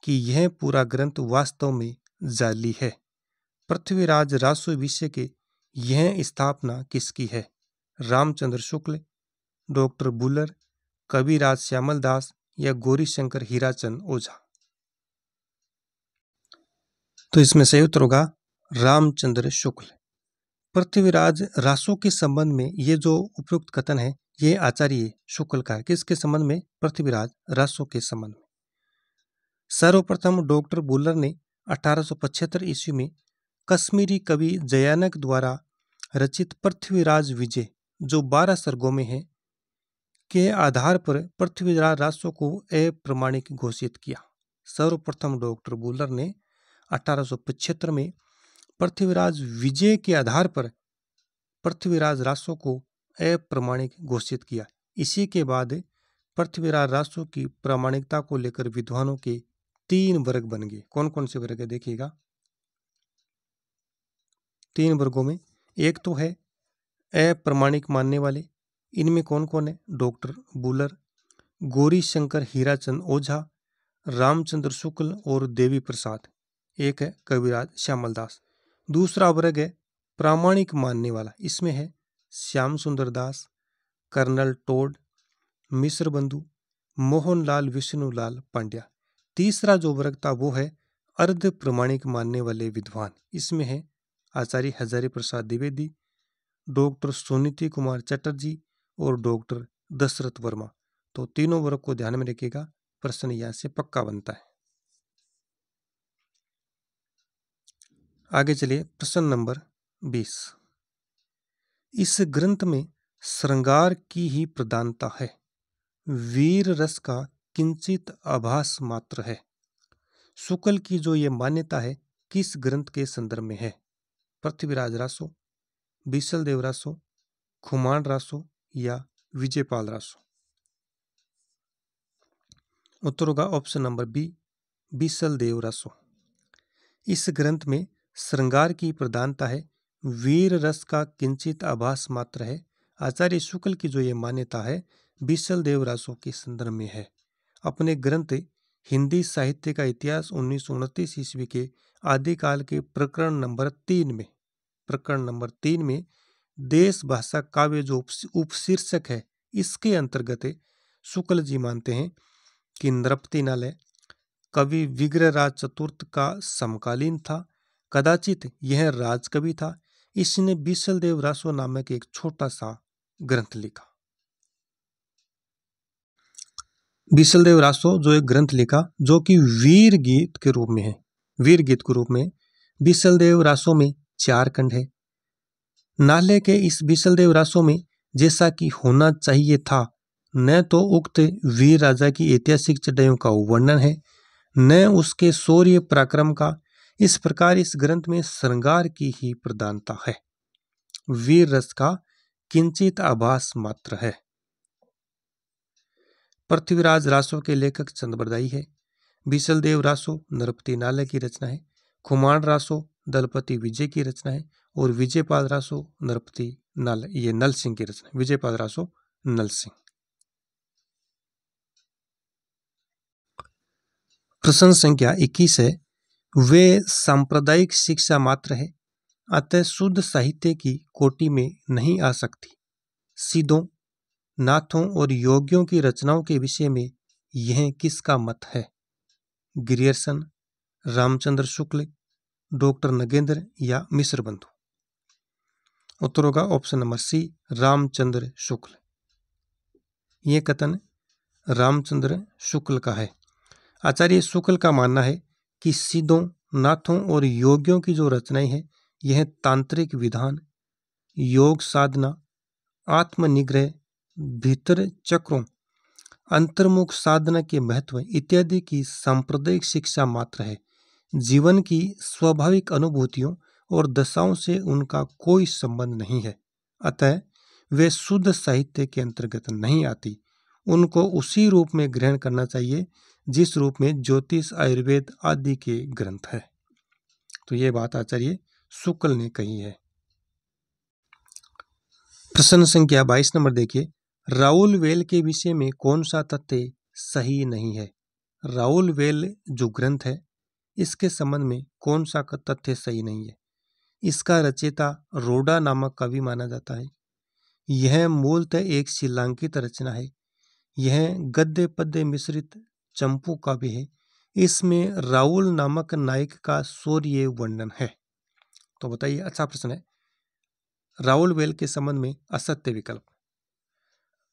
कि यह पूरा ग्रंथ वास्तव में जाली है। पृथ्वीराज रासो विषय के यह स्थापना किसकी है? रामचंद्र शुक्ल, डॉक्टर बुलर, कविराज श्यामल दास या गौरीशंकर हीराचंद ओझा? तो इसमें सही उत्तर होगा रामचंद्र शुक्ल। पृथ्वीराज रासो के संबंध में ये जो उपयुक्त कथन है ये आचार्य शुक्ल का है। किसके संबंध में? पृथ्वीराज रासो के संबंध में। सर्वप्रथम डॉक्टर बुलर ने 1875 ईस्वी में कश्मीरी कवि जयानक द्वारा रचित पृथ्वीराज विजय, जो 12 सर्गों में है, के आधार पर पृथ्वीराज रासो को अप्रमाणिक घोषित किया। सर्वप्रथम डॉक्टर बुलर ने 1875 में पृथ्वीराज विजय के आधार पर पृथ्वीराज रासो को अप्रमाणिक घोषित किया। इसी के बाद पृथ्वीराज रासो की प्रामाणिकता को लेकर विद्वानों के 3 वर्ग बन गए। कौन कौन से वर्ग है देखिएगा। 3 वर्गों में एक तो है अप्रमाणिक मानने वाले, इनमें कौन कौन है? डॉक्टर बुलर, गौरीशंकर हीराचंद ओझा, रामचंद्र शुक्ल और देवी प्रसाद। एक है कविराज श्यामल दास। दूसरा वर्ग है प्रामाणिक मानने वाला, इसमें है श्याम सुंदर दास, कर्नल टोड, मिश्र बंधु, मोहनलाल विष्णुलाल पांड्या। तीसरा जो वर्ग था वो है अर्ध प्रमाणिक मानने वाले विद्वान, इसमें है आचार्य हजारी प्रसाद द्विवेदी, डॉक्टर सुनीति कुमार चटर्जी और डॉक्टर दशरथ वर्मा। तो तीनों वर्ग को ध्यान में रखिएगा, प्रश्न यहां से पक्का बनता है। आगे चलिए प्रश्न नंबर 20। इस ग्रंथ में श्रृंगार की ही प्रधानता है, वीर रस का किंचित आभास मात्र है। शुक्ल की जो ये मान्यता है किस ग्रंथ के संदर्भ में है? पृथ्वीराज रासो, बीसलदेव रासो, खुमान रासो या विजयपाल रासो? उत्तर होगा option number B, Bisaldev Raso. इस ग्रंथ में श्रृंगार की प्रधानता है, वीर रस का किंचित आभास मात्र है। आचार्य शुक्ल की जो ये मान्यता है बीसलदेव रासो के संदर्भ में है। अपने ग्रंथ हिंदी साहित्य का इतिहास 1929 ईस्वी के आदिकाल के प्रकरण नंबर 3 में देश भाषा काव्य जो उपशीर्षक है इसके अंतर्गत शुक्ल जी मानते हैं कि नृपतिनालय कवि विग्रहराज चतुर्थ का समकालीन था, कदाचित यह राजकवि था। इसने बीसलदेव रासो नामक एक छोटा सा ग्रंथ लिखा। बीसलदेव रासो जो एक ग्रंथ लिखा जो कि वीर गीत के रूप में है। वीर गीत के रूप में बीसलदेव रासो में 4 खंड है। नाले के इस बीसलदेव रासो में जैसा कि होना चाहिए था, न तो उक्त वीर राजा की ऐतिहासिक चढ़ाइयों का वर्णन है, न उसके शौर्य पराक्रम का। इस प्रकार इस ग्रंथ में श्रृंगार की ही प्रधानता है, वीर रस का किंचित आभास मात्र है। पृथ्वीराज रासो के लेखक चंद्रबरदाई है। बीसलदेव रासो नृपतिनालय की रचना है। खुमान रासो दलपति विजय की रचना है और विजयपाल रासो नृपति नालय ये नल सिंह की रचना है। विजयपाल रासो नल सिंह। प्रश्न संख्या 21 है, वे सांप्रदायिक शिक्षा मात्र है, अतः शुद्ध साहित्य की कोटि में नहीं आ सकती। सिद्धों, नाथों और योगियों की रचनाओं के विषय में यह किसका मत है? ग्रियर्सन, रामचंद्र शुक्ल, डॉक्टर नगेंद्र या मिश्र बंधु? उत्तर होगा ऑप्शन नंबर सी, रामचंद्र शुक्ल। यह कथन रामचंद्र शुक्ल का है। आचार्य शुक्ल का मानना है कि सिद्धों, नाथों और योगियों की जो रचनाएं हैं यह तांत्रिक विधान, योग साधना, आत्मनिग्रह, भीतर चक्रों, अंतर्मुख साधना के महत्व इत्यादि की सांप्रदायिक शिक्षा मात्र है। जीवन की स्वाभाविक अनुभूतियों और दशाओं से उनका कोई संबंध नहीं है, अतः वे शुद्ध साहित्य के अंतर्गत नहीं आती। उनको उसी रूप में ग्रहण करना चाहिए जिस रूप में ज्योतिष, आयुर्वेद आदि के ग्रंथ है। तो ये बात आचार्य शुक्ल ने कही है। प्रश्न संख्या 22 नंबर देखिए, राउल वेल के विषय में कौन सा तथ्य सही नहीं है? राउल वेल जो ग्रंथ है इसके संबंध में कौन सा तथ्य सही नहीं है? इसका रचयिता रोडा नामक कवि माना जाता है। यह मूलतः एक शिलांकित रचना है। यह गद्य पद्य मिश्रित चंपू काव्य है। इसमें राहुल नामक नायक का शौर्य वर्णन है। तो बताइए, अच्छा प्रश्न है। राहुल वेल के संबंध में असत्य विकल्प।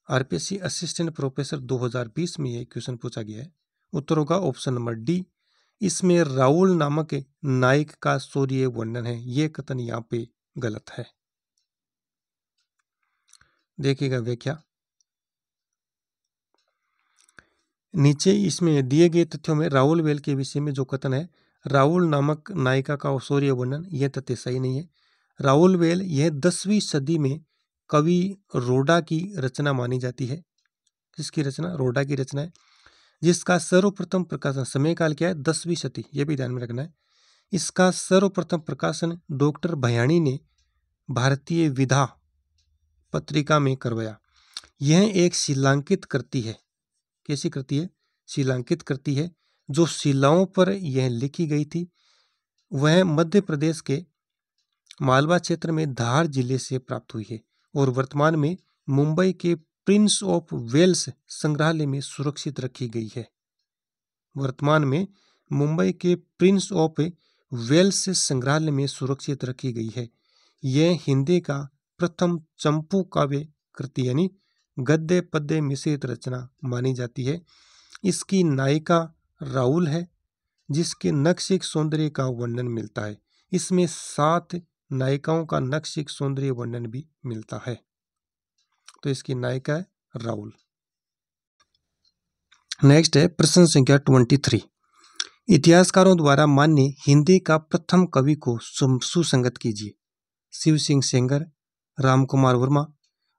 आरपीएससी असिस्टेंट प्रोफेसर 2020 में यह क्वेश्चन पूछा गया है। उत्तर होगा ऑप्शन नंबर डी। इसमें राहुल नामक नायक का शौर्य वर्णन है। यह कथन यहाँ पे गलत है। देखिएगा व्याख्या। नीचे इसमें दिए गए तथ्यों में राहुल वेल के विषय में जो कथन है, राहुल नामक नायिका का शौर्य वर्णन, यह तथ्य सही नहीं है। राहुल वेल यह 10वीं सदी में कवि रोडा की रचना मानी जाती है। किसकी रचना? रोडा की रचना है, जिसका सर्वप्रथम प्रकाशन, समय काल क्या है? 10वीं सदी, यह भी ध्यान में रखना है। इसका सर्वप्रथम प्रकाशन डॉक्टर भयाणी ने भारतीय विधा पत्रिका में करवाया। यह एक शिलांकित कृति है। कैसी कृति है? शिलांकित कृति है। जो शिलाओं पर यह लिखी गई थी वह मध्य प्रदेश के मालवा क्षेत्र में धार जिले से प्राप्त हुई है और वर्तमान में मुंबई के प्रिंस ऑफ वेल्स संग्रहालय में सुरक्षित रखी गई है। वर्तमान में मुंबई के प्रिंस ऑफ वेल्स संग्रहालय में सुरक्षित रखी गई है। यह हिंदी का प्रथम चंपू काव्य कृति यानी गद्य पद्य मिश्रित रचना मानी जाती है। इसकी नायिका राहुल है, जिसके नक्शिक सौंदर्य का वर्णन मिलता है। इसमें 7 नायिकाओं का नक्शिक सौंदर्य वर्णन भी मिलता है। तो इसकी नायिका है राहुल। नेक्स्ट है प्रश्न संख्या 23। इतिहासकारों द्वारा मान्य हिंदी का प्रथम कवि को सुसंगत कीजिए। शिव सिंह सेंगर, रामकुमार वर्मा,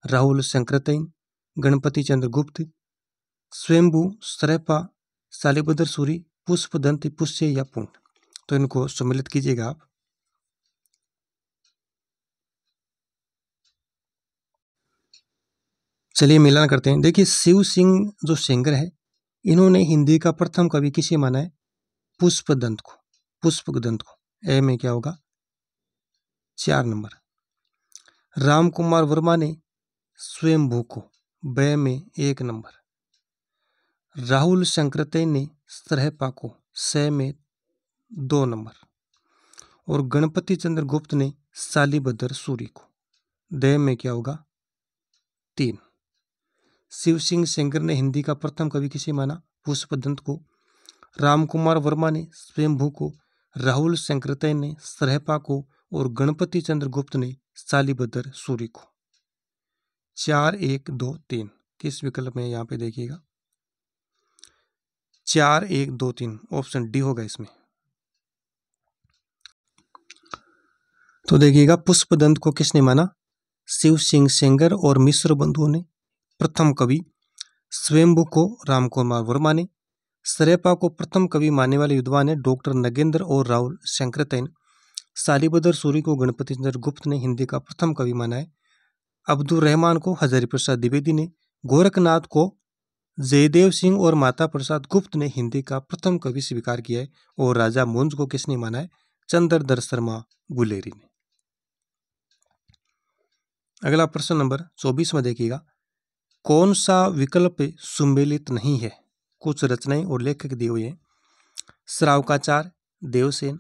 राहुल शंकरतैन, गणपति चंद्र गुप्त, स्वयंभू सरैपा, शालिभद्र सूरी, पुष्पदंत, पुष्य या पूर्ण। तो इनको सम्मिलित कीजिएगा आप। चलिए मिलान करते हैं। देखिए, शिव सिंह जो सेंगर है, इन्होंने हिंदी का प्रथम कवि किसे माना है? पुष्पदंत को। पुष्पदंत को। ए में क्या होगा? 4 नंबर। रामकुमार वर्मा ने स्वयंभू को। ब में 1 नंबर। राहुल शंकरतैन ने सरहपा को। स में 2 नंबर। और गणपति चंद्र गुप्त ने शालिभद्र सूरी को। द में क्या होगा? 3। शिव सिंह सेंगर ने हिंदी का प्रथम कवि किसे माना? पुष्पदंत को। रामकुमार वर्मा ने स्वयंभू को, राहुल शंकरतैन ने सरहपा को और गणपति चंद्र गुप्त ने शालिभद्र सूरी को। 4, 1, 2, 3 किस विकल्प में? यहाँ पे देखिएगा 4, 1, 2, 3 ऑप्शन डी होगा इसमें। तो देखिएगा, पुष्पदंत को किसने माना? शिव सिंह सेंगर और मिश्र बंधुओं ने। प्रथम कवि स्वयंभू को रामकुमार वर्मा ने। सरैपा को प्रथम कवि मानने वाले विद्वान है डॉक्टर नगेंद्र और राहुल शंकरतैन। शालिभद्र सूरी को गणपति चंद्र गुप्त ने हिंदी का प्रथम कवि माना है। अब्दुल रहमान को हजारी प्रसाद द्विवेदी ने। गोरखनाथ को जयदेव सिंह और माता प्रसाद गुप्त ने हिंदी का प्रथम कवि स्वीकार किया है। और राजा मुंज को किसने माना है? चंद्रधर शर्मा गुलेरी ने। अगला प्रश्न नंबर 24 में देखिएगा, कौन सा विकल्प सुमेलित नहीं है? कुछ रचनाएं और लेखक दिए हुए हैं। श्रावकाचार, देवसेन,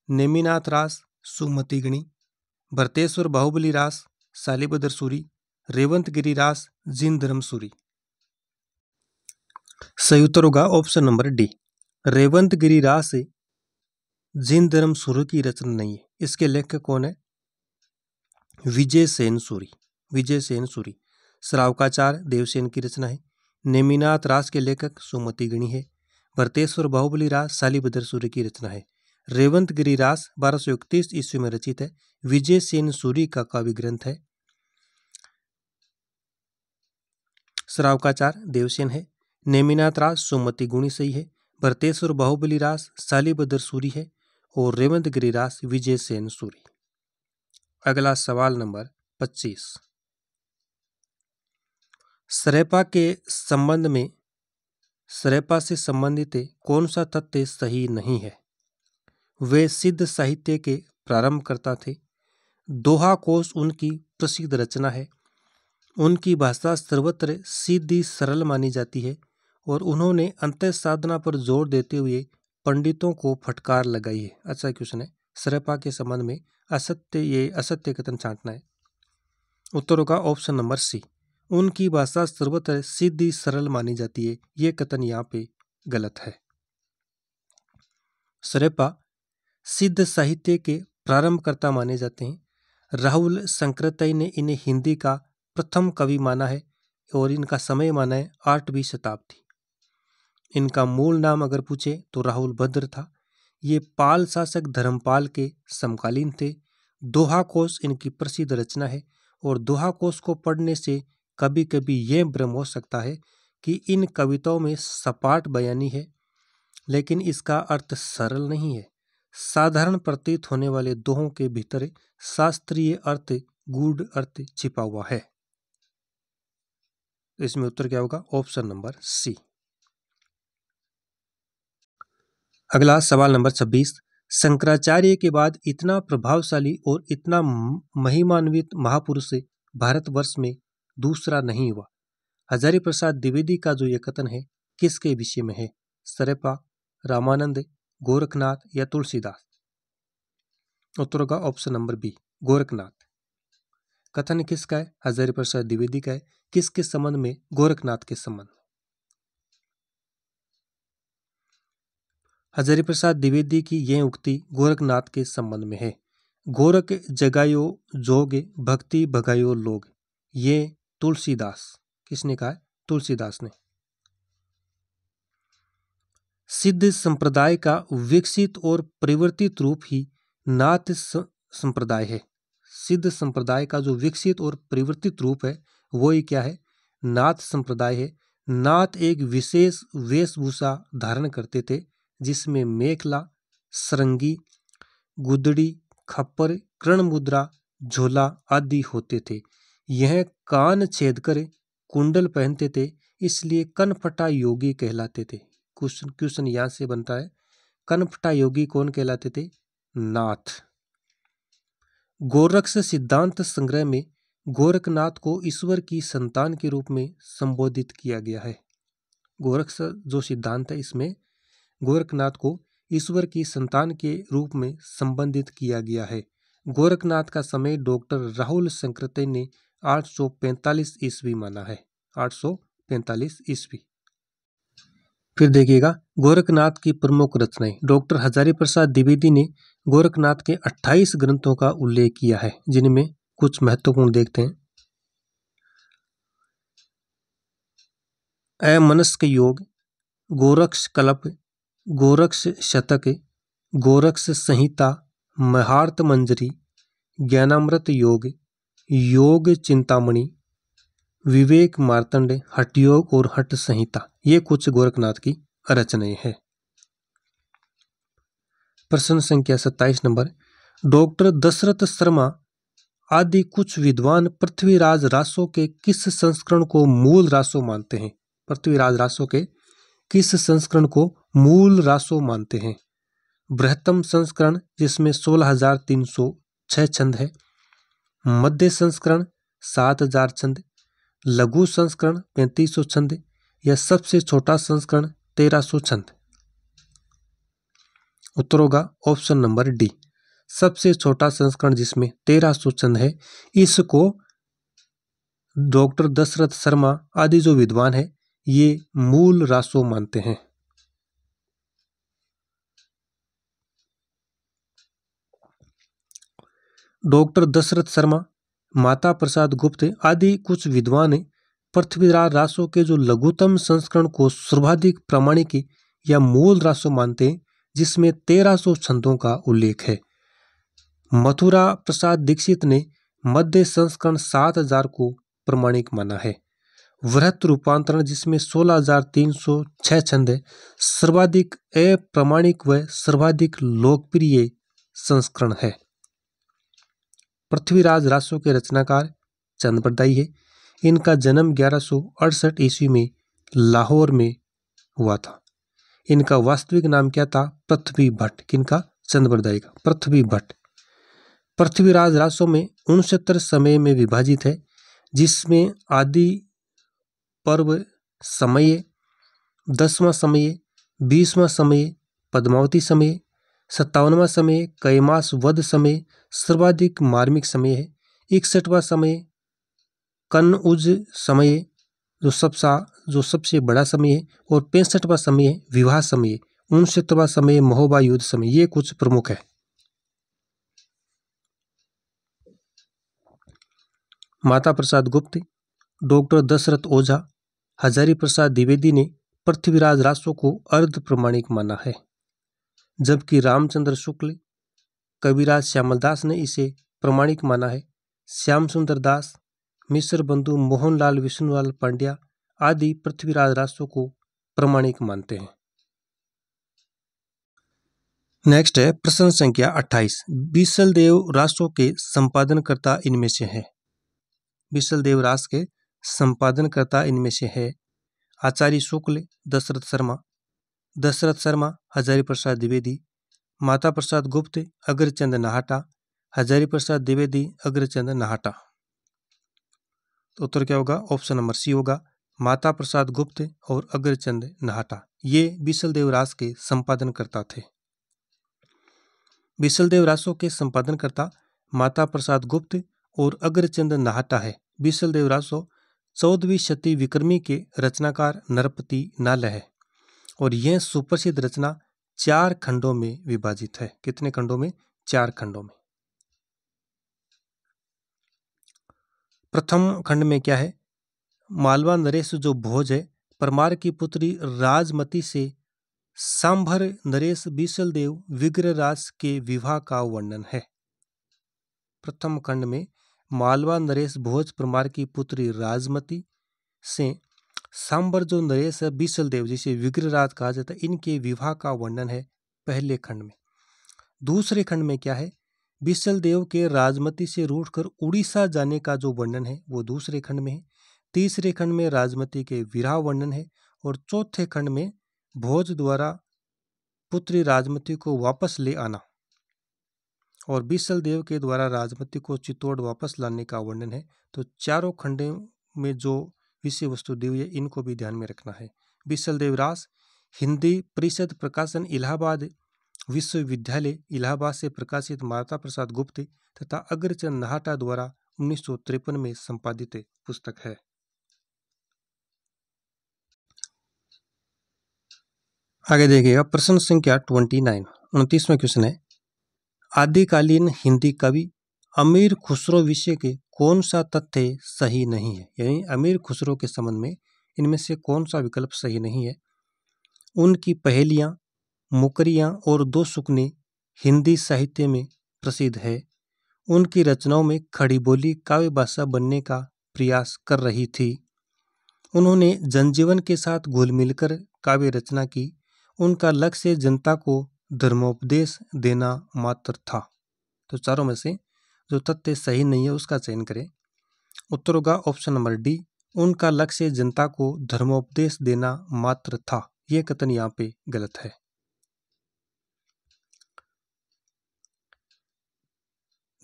नेमिनाथ रास, सुमति गणी, भरतेश्वर बाहुबली रास, शालिभद्र सूरी, रेवंत गिरी रास, जिन धर्म सूरी। सही उत्तर होगा ऑप्शन नंबर डी। रेवंत गिरी रास जिन धर्म सूरी की रचना नहीं है। इसके लेखक कौन है? विजय सेन सूरी। विजय सेन सूरी। श्रावकाचार देवसेन की रचना है। नेमिनाथ रास के लेखक सुमति गणी है। भरतेश्वर बाहुबली रास शालिभद्र सूरी की रचना है। रेवंत गिरी रास 1231 ईस्वी में रचित है। विजय सेन सूरी का काव्य ग्रंथ है। श्रावकाचार देवसेन है। नेमिनाथ रास सुमति गुणी सही है। भरतेश्वर बाहुबली रास शालिभद्र सूरी है और रेवंत गिरी रास विजय सेन सूरी। अगला सवाल नंबर 25। सरैपा के संबंध में सरैपा से संबंधित कौन सा तथ्य सही नहीं है? वे सिद्ध साहित्य के प्रारंभकर्ता थे। दोहा कोश उनकी प्रसिद्ध रचना है। उनकी भाषा सर्वत्र सीधी सरल मानी जाती है और उन्होंने अंतः साधना पर जोर देते हुए पंडितों को फटकार लगाई है। अच्छा क्वेश्चन है। सरपा के संबंध में असत्य कथन छांटना है। उत्तर होगा ऑप्शन नंबर सी। उनकी भाषा सर्वत्र सीधी सरल मानी जाती है, ये कथन यहाँ पे गलत है। सरपा सिद्ध साहित्य के प्रारंभकर्ता माने जाते हैं। राहुल शंकरतय ने इन्हें हिंदी का प्रथम कवि माना है और इनका समय माना है 8वीं शताब्दी। इनका मूल नाम अगर पूछे तो राहुल भद्र था। ये पाल शासक धर्मपाल के समकालीन थे। दोहा कोश इनकी प्रसिद्ध रचना है और दोहा कोश को पढ़ने से कभी कभी यह भ्रम हो सकता है कि इन कविताओं में सपाट बयानी है, लेकिन इसका अर्थ सरल नहीं है। साधारण प्रतीत होने वाले दोहों के भीतर शास्त्रीय अर्थ, गूढ़ अर्थ छिपा हुआ है। इसमें उत्तर क्या होगा? Option number C. अगला सवाल नंबर 26। शंकराचार्य के बाद इतना प्रभावशाली और इतना महिमान्वित महापुरुष भारतवर्ष में दूसरा नहीं हुआ। हजारी प्रसाद द्विवेदी का जो यह कथन है किसके विषय में है? सरपा, रामानंद, गोरखनाथ या तुलसीदास? उत्तर होगा ऑप्शन नंबर बी, गोरखनाथ। कथन किसका है? हजारी प्रसाद द्विवेदी का है। किसके संबंध में? गोरखनाथ के संबंध। हजारी प्रसाद द्विवेदी की यह उक्ति गोरखनाथ के संबंध में है। गोरख जगायो जोग, भक्ति भगायो लोग। ये तुलसीदास, किसने कहा है? तुलसीदास ने। सिद्ध संप्रदाय का विकसित और परिवर्तित रूप ही नाथ संप्रदाय है। सिद्ध संप्रदाय का जो विकसित और परिवर्तित रूप है वो ही क्या है? नाथ संप्रदाय है। नाथ एक विशेष वेशभूषा धारण करते थे जिसमें मेखला, सरंगी, गुदड़ी, खप्पर, कर्ण मुद्रा, झोला आदि होते थे। यह कान छेद कर कुंडल पहनते थे, इसलिए कनफटा योगी कहलाते थे। क्वेश्चन यहां से बनता है, कनफटा योगी कौन कहलाते थे? नाथ। गोरक्ष सिद्धांत संग्रह में गोरखनाथ को ईश्वर की संतान के रूप में संबोधित किया गया है। गोरक्ष जो सिद्धांत है इसमें गोरखनाथ को ईश्वर की संतान के रूप में संबोधित किया गया है। गोरखनाथ का समय डॉक्टर राहुल शंकरतय ने 845 ईस्वी माना है। 845 ईस्वी। फिर देखिएगा गोरखनाथ की प्रमुख रचनाएं। डॉक्टर हजारी प्रसाद द्विवेदी ने गोरखनाथ के 28 ग्रंथों का उल्लेख किया है, जिनमें कुछ महत्वपूर्ण देखते हैं। अमनस्क योग, गोरक्ष कल्प, गोरक्ष शतक, गोरक्ष संहिता, महार्त मंजरी, ज्ञानामृत योग, योग चिंतामणि, विवेक मार्तंड, हठ योग और हठ संहिता। ये कुछ गोरखनाथ की रचनाएं हैं। प्रश्न संख्या 27 नंबर। डॉक्टर दशरथ शर्मा आदि कुछ विद्वान पृथ्वीराज रासो के किस संस्करण को मूल रासो मानते हैं? पृथ्वीराज रासो के किस संस्करण को मूल रासो मानते हैं? बृहत्तम संस्करण जिसमें 16,306 छंद है, मध्य संस्करण 7,000 छंद, लघु संस्करण 3500 छंद या सबसे छोटा संस्करण 1300 छंद? उत्तर होगा ऑप्शन नंबर डी, सबसे छोटा संस्करण जिसमें 1300 छंद है। इसको डॉक्टर दशरथ शर्मा आदि जो विद्वान है ये मूल रासो मानते हैं। डॉक्टर दशरथ शर्मा, माता प्रसाद गुप्त आदि कुछ विद्वान पृथ्वीराज रासो के जो लघुतम संस्करण को सर्वाधिक प्रामाणिक या मूल रासो मानते हैं, जिसमें 1300 छंदों का उल्लेख है। मथुरा प्रसाद दीक्षित ने मध्य संस्करण 7,000 को प्रमाणिक माना है। वृहत रूपांतरण जिसमें 16,306 छंद है, सर्वाधिक अप्रामाणिक व सर्वाधिक लोकप्रिय संस्करण है। पृथ्वीराज रासो के रचनाकार चंद बरदाई है। इनका जन्म 1168 ईस्वी में लाहौर में हुआ था। इनका वास्तविक नाम क्या था? पृथ्वी भट्ट। किनका? चंद बरदाई का, पृथ्वी भट्ट। पृथ्वीराज रासो में 69 समय में विभाजित है। जिसमें आदि पर्व समय, 10वां समय, 20वां समय, पद्मावती समय, 57वां समय, कैमास वध समय, सर्वाधिक मार्मिक समय है। 61वां समय कन्नउज समय जो सबसे बड़ा समय है, और 65वां समय विवाह समय, 69वां समय महोबा युद्ध समय। ये कुछ प्रमुख है। माता प्रसाद गुप्त, डॉक्टर दशरथ ओझा, हजारी प्रसाद द्विवेदी ने पृथ्वीराज रासो को अर्ध प्रमाणिक माना है, जबकि रामचंद्र शुक्ल, कविराज श्यामलदास ने इसे प्रमाणिक माना है। श्याम सुंदर दास, मिश्र बंधु मोहनलाल विष्णुलाल पांड्या आदि पृथ्वीराज रासो को प्रमाणिक मानते हैं। नेक्स्ट है प्रश्न संख्या 28। बीसलदेव रासो के संपादनकर्ता इनमें से है। बीसलदेव रास के संपादनकर्ता इनमें से है आचार्य शुक्ल, दशरथ शर्मा, हजारी प्रसाद द्विवेदी, माता प्रसाद गुप्त, अग्रचंद नाहटा, हजारी प्रसाद द्विवेदी, अग्रचंद नाहटा। तो उत्तर क्या होगा? ऑप्शन नंबर सी होगा, माता प्रसाद गुप्त और अग्रचंद नाहटा। ये बीसलदेव रास के संपादनकर्ता थे। बीसलदेव रासो के संपादनकर्ता माता प्रसाद गुप्त और अग्रचंद नाहटा है। बीसलदेव रासो 14वीं शती विक्रमी के रचनाकार नरपति नाल है, और यह सुप्रसिद्ध रचना 4 खंडों में विभाजित है। कितने खंडों में? 4 खंडों में। प्रथम खंड में क्या है? मालवा नरेश जो भोज है, परमार की पुत्री राजमती से सांभर नरेश बीसलदेव विग्रहराज के विवाह का वर्णन है। प्रथम खंड में मालवा नरेश भोज परमार की पुत्री राजमती से सांभर जो नरेश बीसलदेव जिसे विग्रहराज कहा जाता है, इनके विवाह का वर्णन है पहले खंड में। दूसरे खंड में क्या है? बीसलदेव के राजमती से रूठकर उड़ीसा जाने का जो वर्णन है वो दूसरे खंड में है। तीसरे खंड में राजमती के विवाह वर्णन है, और चौथे खंड में भोज द्वारा पुत्री राजमती को वापस ले आना और बीसलदेव के द्वारा राजमती को चित्तौड़ वापस लाने का वर्णन है। तो चारों खंडों में जो विषय वस्तु दी हुई है इनको भी ध्यान में रखना है। बीसलदेव रास हिंदी परिषद प्रकाशन इलाहाबाद विश्वविद्यालय इलाहाबाद से प्रकाशित माता प्रसाद गुप्त तथा अग्रचंद नाहटा द्वारा 1953 में संपादित पुस्तक है। आगे देखिएगा प्रश्न संख्या 29, 29वां क्वेश्चन है, आदिकालीन हिंदी कवि अमीर खुसरो विषय के कौन सा तथ्य सही नहीं है? यानी अमीर खुसरो के संबंध में इनमें से कौन सा विकल्प सही नहीं है? उनकी पहेलियां, मुकरियां और दो सुकने हिंदी साहित्य में प्रसिद्ध है। उनकी रचनाओं में खड़ी बोली काव्य भाषा बनने का प्रयास कर रही थी। उन्होंने जनजीवन के साथ घुल मिलकर काव्य रचना की। उनका लक्ष्य जनता को धर्मोपदेश देना मात्र था। तो चारों में से जो तथ्य सही नहीं है उसका चयन करें। उत्तर होगा ऑप्शन नंबर डी, उनका लक्ष्य जनता को धर्मोपदेश देना मात्र था। यह कथन यहाँ पे गलत है।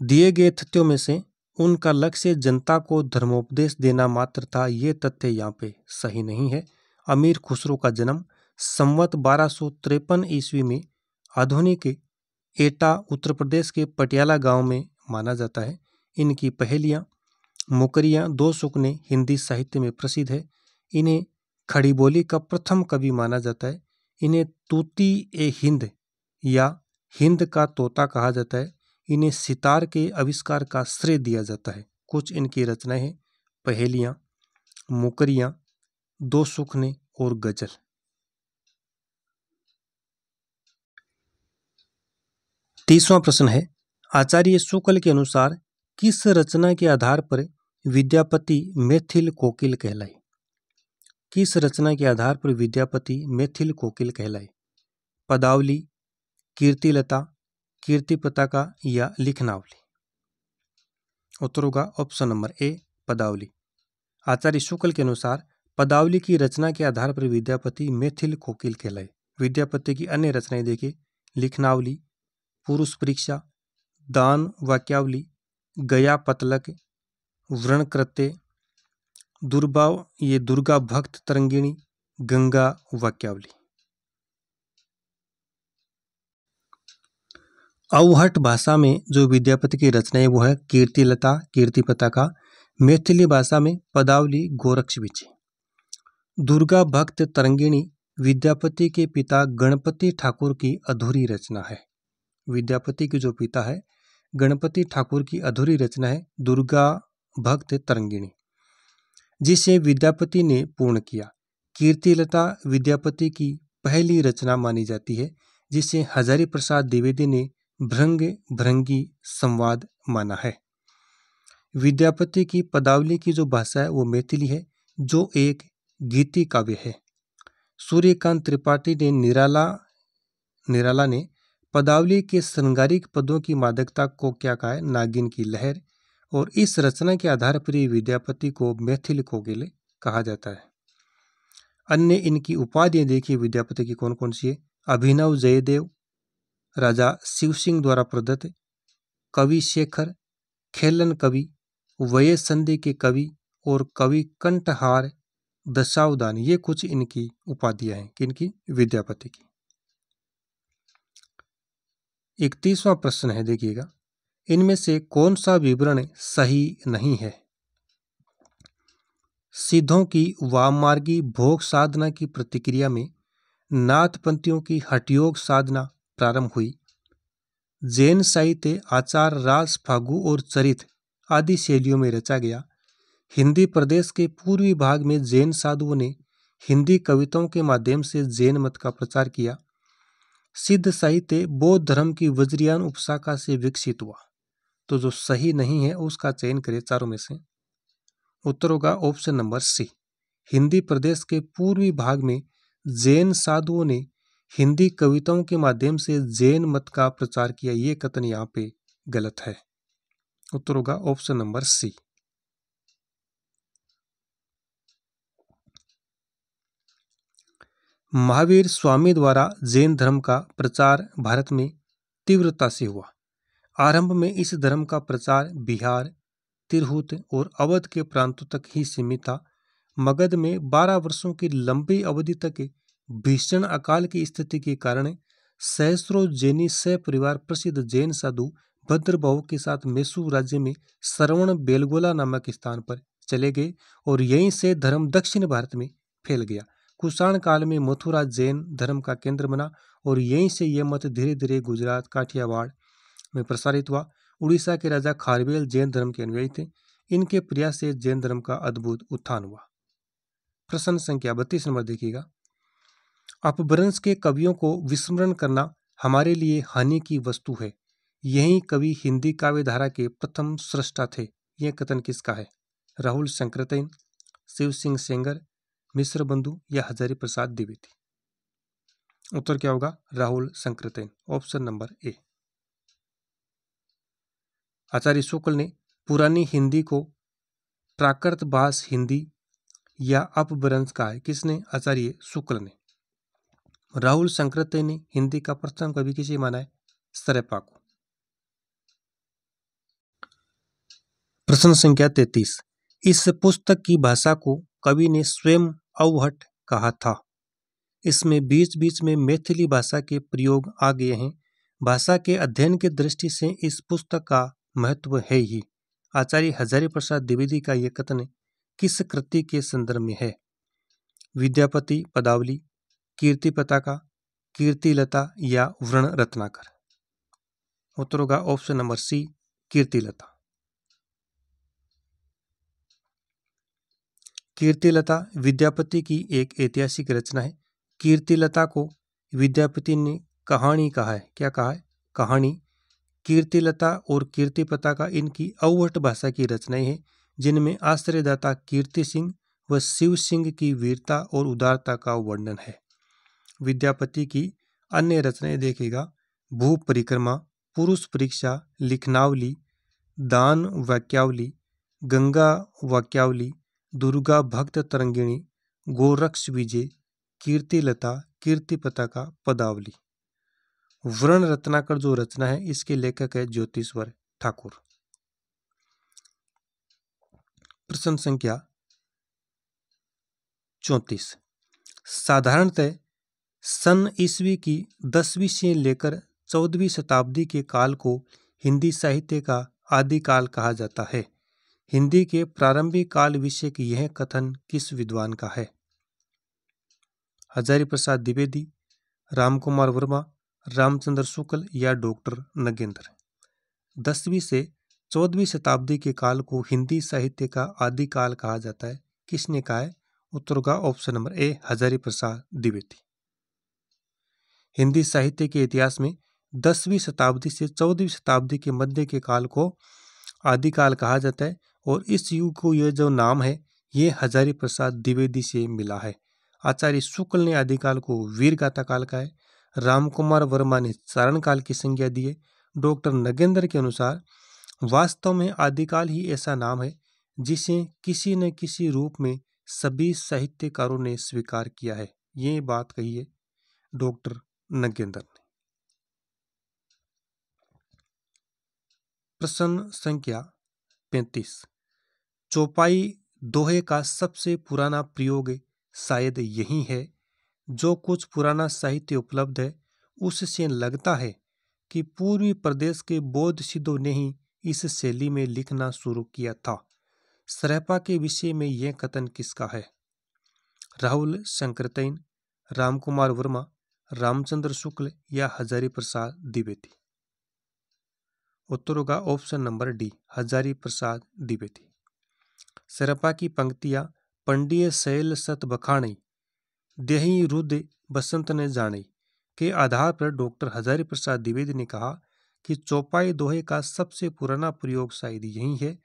दिए गए तथ्यों में से उनका लक्ष्य जनता को धर्मोपदेश देना मात्र था, ये तथ्य यहाँ पे सही नहीं है। अमीर खुसरो का जन्म संवत 1253 ईस्वी में आधुनिक एटा उत्तर प्रदेश के पटियाला गांव में माना जाता है। इनकी पहेलियां, मुकरियां, दो सुकने हिंदी साहित्य में प्रसिद्ध है। इन्हें खड़ी बोली का प्रथम कवि माना जाता है। इन्हें तूती ए हिंद या हिंद का तोता कहा जाता है। इन्हें सितार के आविष्कार का श्रेय दिया जाता है। कुछ इनकी रचनाएं हैं पहेलियां, मुकरियां, दो सुखने और गजल। तीसवां प्रश्न है, आचार्य शुक्ल के अनुसार किस रचना के आधार पर विद्यापति मैथिल कोकिल कहलाए? किस रचना के आधार पर विद्यापति मैथिल कोकिल कहलाए? पदावली, कीर्तिलता, कीर्ति पताका या लिखनावली? उत्तर होगा ऑप्शन नंबर ए, पदावली। आचार्य शुक्ल के अनुसार पदावली की रचना के आधार पर विद्यापति मैथिल कोकिल कहलाए। विद्यापति की अन्य रचनाएं देखिए, लिखनावली, पुरुष परीक्षा, दान वाक्यावली, गया पतलक, व्रणकृत्य, दुर्गा भक्त तरंगिणी, गंगा वाक्यावली। अवहट भाषा में जो विद्यापति की रचना है वो है कीर्तिलता, कीर्ति पताका। मैथिली भाषा में पदावली, गोरक्ष विजय। दुर्गा भक्त तरंगिणी विद्यापति के पिता गणपति ठाकुर की अधूरी रचना है। विद्यापति के जो पिता है गणपति ठाकुर की अधूरी रचना है दुर्गा भक्त तरंगिणी, जिसे विद्यापति ने पूर्ण किया। कीर्तिलता विद्यापति की पहली रचना मानी जाती है, जिसे हजारी प्रसाद द्विवेदी ने भृंग भृंगी संवाद माना है। विद्यापति की पदावली की जो भाषा है वो मैथिली है, जो एक गीति काव्य है। सूर्यकांत त्रिपाठी ने निराला ने पदावली के श्रृंगारिक पदों की मादकता को क्या कहा है, नागिन की लहर। और इस रचना के आधार पर ही विद्यापति को मैथिल कोकिल कहा जाता है। अन्य इनकी उपाधियां देखिए विद्यापति की कौन कौन सी है। अभिनव जयदेव, राजा शिव सिंह द्वारा प्रदत्त, कवि शेखर, खेलन कवि, वय संधि के कवि और कवि कंठहार, दशावधान। ये कुछ इनकी उपाधियां हैं किनकी, विद्यापति की। 31वां प्रश्न है, देखिएगा, इनमें से कौन सा विवरण सही नहीं है। सिद्धों की वाममार्गी भोग साधना की प्रतिक्रिया में नाथपंथियों की हठयोग साधना प्रारंभ हुई। जैन साहित्य आचार, रास, फागु और चरित आदि शैलियों में रचा गया। हिंदी प्रदेश के पूर्वी भाग में जैन साधुओं ने हिंदी कविताओं के माध्यम से जैन मत का प्रचार किया। सिद्ध साहित्य बौद्ध धर्म की वज्रयान उपशाखा से विकसित हुआ। तो जो सही नहीं है उसका चयन करें चारों में से। उत्तर होगा ऑप्शन नंबर सी। हिंदी प्रदेश के पूर्वी भाग में जैन साधुओं ने हिंदी कविताओं के माध्यम से जैन मत का प्रचार किया। ये कथन यहाँ पे गलत है। उत्तर होगा ऑप्शन नंबर सी। महावीर स्वामी द्वारा जैन धर्म का प्रचार भारत में तीव्रता से हुआ। आरंभ में इस धर्म का प्रचार बिहार, तिरहुत और अवध के प्रांतों तक ही सीमित था। मगध में 12 वर्षों की लंबी अवधि तक भीषण अकाल की स्थिति के कारण सहस्रों जैनी परिवार प्रसिद्ध जैन साधु भद्रभाव के साथ मैसूर राज्य में श्रवण बेलगोला नामक स्थान पर चले गए और यहीं से धर्म दक्षिण भारत में फैल गया। कुषाण काल में मथुरा जैन धर्म का केंद्र बना और यहीं से यह मत धीरे धीरे गुजरात, काठियावाड़ में प्रसारित हुआ। उड़ीसा के राजा खारवेल जैन धर्म के अनुयायी थे। इनके प्रयास से जैन धर्म का अद्भुत उत्थान हुआ। प्रश्न संख्या 32 नंबर देखिएगा। अपभ्रंश के कवियों को विस्मरण करना हमारे लिए हानि की वस्तु है। यही कवि हिंदी काव्य धारा के प्रथम सृष्टा थे। यह कथन किसका है? राहुल शंकरतैन, शिव सिंह सेंगर, मिश्र बंधु या हजारी प्रसाद द्विवेदी। उत्तर क्या होगा? Rahul Sankrityayan, option number A. Acharya Shukla ने पुरानी हिंदी को प्राकृत भाष हिंदी या अपभ्रंश कहा है। किसने? आचार्य शुक्ल ने। राहुल शंकरतैन ने हिंदी का प्रथम कवि किसे माना है? सरैपा को। प्रश्न संख्या 33। इस पुस्तक की भाषा को कवि ने स्वयं अवहट कहा था। इसमें बीच बीच में मैथिली भाषा के प्रयोग आ गए हैं। भाषा के अध्ययन की दृष्टि से इस पुस्तक का महत्व है ही। आचार्य हजारी प्रसाद द्विवेदी का यह कथन किस कृति के संदर्भ में है? विद्यापति पदावली, कीर्ति पताका, कीर्तिलता या व्रण रत्नाकर। उत्तर होगा option number C, Kirtilata. Kirtilata Vidyapati की एक ऐतिहासिक रचना है। कीर्तिलता को विद्यापति ने कहानी कहा है। क्या कहा है? कहानी। कीर्तिलता और कीर्ति पताका इनकी अवहट भाषा की रचनाएं हैं, जिनमें आश्रयदाता कीर्ति सिंह व शिव सिंह की वीरता और उदारता का वर्णन है। विद्यापति की अन्य रचनाएं देखिएगा। भू परिक्रमा, पुरुष परीक्षा, लिखनावली, दान वाक्यावली, गंगा वाक्यावली, दुर्गा भक्त तरंगिणी, गोरक्ष विजय, कीर्तिलता, कीर्ति पताका, पदावली। व्रण रत्नाकर जो रचना है इसके लेखक है ज्योतिश्वर ठाकुर। प्रश्न संख्या 34। साधारणतः सन ईस्वी की 10वीं से लेकर 14वीं शताब्दी के काल को हिंदी साहित्य का आदिकाल कहा जाता है। हिंदी के प्रारंभिक काल विषय की यह कथन किस विद्वान का है? हजारी प्रसाद द्विवेदी, रामकुमार वर्मा, रामचंद्र शुक्ल या डॉक्टर नगेंद्र। 10वीं से 14वीं शताब्दी के काल को हिंदी साहित्य का आदिकाल कहा जाता है। किसने कहा है? उत्तर होगा ऑप्शन नंबर ए, हजारी प्रसाद द्विवेदी। हिंदी साहित्य के इतिहास में 10वीं शताब्दी से 14वीं शताब्दी के मध्य के काल को आदिकाल कहा जाता है और इस युग को यह जो नाम है ये हजारी प्रसाद द्विवेदी से मिला है। आचार्य शुक्ल ने आदिकाल को वीरगाथा काल का है। रामकुमार वर्मा ने चारण काल की संज्ञा दी है। डॉक्टर नगेंद्र के अनुसार वास्तव में आदिकाल ही ऐसा नाम है जिसे किसी न किसी रूप में सभी साहित्यकारों ने स्वीकार किया है। ये बात कही है डॉक्टर नगेंद्र ने। प्रश्न संख्या 35। चौपाई दोहे का सबसे पुराना प्रयोग शायद यही है। जो कुछ पुराना साहित्य उपलब्ध है उससे लगता है कि पूर्वी प्रदेश के बौद्ध सिद्धों ने ही इस शैली में लिखना शुरू किया था। सरहपा के विषय में यह कथन किसका है? राहुल शंकरतैन, रामकुमार वर्मा, रामचंद्र शुक्ल या हजारी प्रसाद द्विवेदी। उत्तर होगा option number D, Hazari Prasad Dwivedi. Sarahapa की पंक्तियां पंडिय शैल सत बखाणी देही रुद्र बसंत ने जाने के आधार पर डॉक्टर हजारी प्रसाद द्विवेदी ने कहा कि चौपाई दोहे का सबसे पुराना प्रयोग शायद यही है।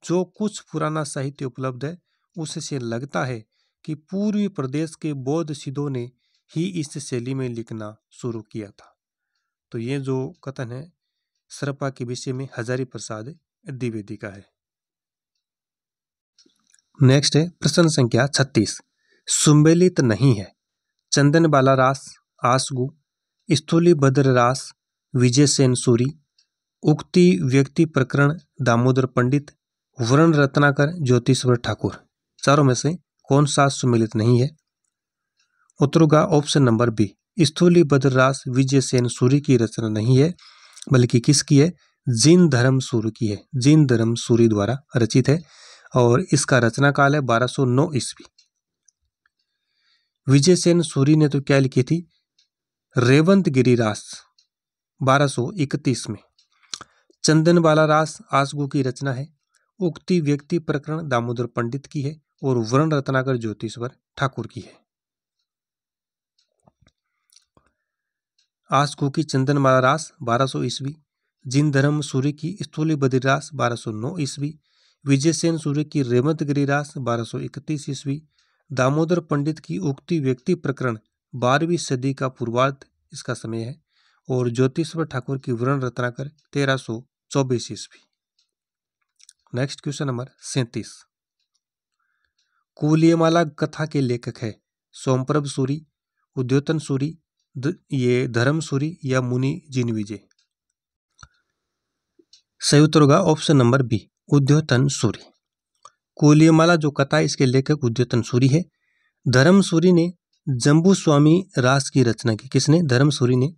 जो कुछ पुराना साहित्य उपलब्ध है उससे लगता है कि पूर्वी प्रदेश के बौद्ध सिद्धों ने ही इस शैली में लिखना शुरू किया था। तो ये जो कथन है सरहपा के विषय में हजारी प्रसाद द्विवेदी का है। नेक्स्ट है प्रश्न संख्या 36। सुमेलित नहीं है। चंदन बाला रास, आसगु, स्थूली भद्र रास, विजयसेन सूरी, उक्ति व्यक्ति प्रकरण दामोदर पंडित, वर्ण रत्नाकर, ज्योतिश्वर ठाकुर। चारों में से कौन सा सुमेलित नहीं है? उत्तर होगा ऑप्शन नंबर बी, स्थूली भद्र रास विजयसेन सूरी की रचना नहीं है बल्कि किसकी है? जीन धर्म सूरी की है। जीन धर्म सूरी द्वारा रचित है और इसका रचना काल है 1209 ईस्वी। विजयसेन सूरी ने तो क्या लिखी थी? रेवंत गिरी रास 1231 में। चंदन बाला रास आसगु की रचना है। उक्ति व्यक्ति प्रकरण दामोदर पंडित की है और वर्ण रत्नाकर ज्योतिश्वर ठाकुर की है। आसगु की चंदन बाला रास 1200 ईस्वी, जिन धर्म सूरी की स्थूली बद्री रास 1209 ईस्वी, विजयसेन सूरी की रेवंत गिरी रास 1231 ईस्वी, दामोदर पंडित की उक्ति व्यक्ति प्रकरण 12वीं सदी का पूर्वार्ध इसका समय है और ज्योतिश्वर ठाकुर की वर्ण रत्नाकर 1324 ईस्वी। Next question number 37। कुवलयमाला कथा के लेखक है सोमप्रभ सूरी, उद्योतन सूरी, ये धर्म सूरी या मुनि जिन विजय। सही उत्तर होगा option number B, Udyotan Suri. Kuvalayamala जो कथा इसके लेखक उद्योतन सूरी है। धर्म सूरी ने जम्बू स्वामी रास की रचना की। किसने? धर्म सूरी ने।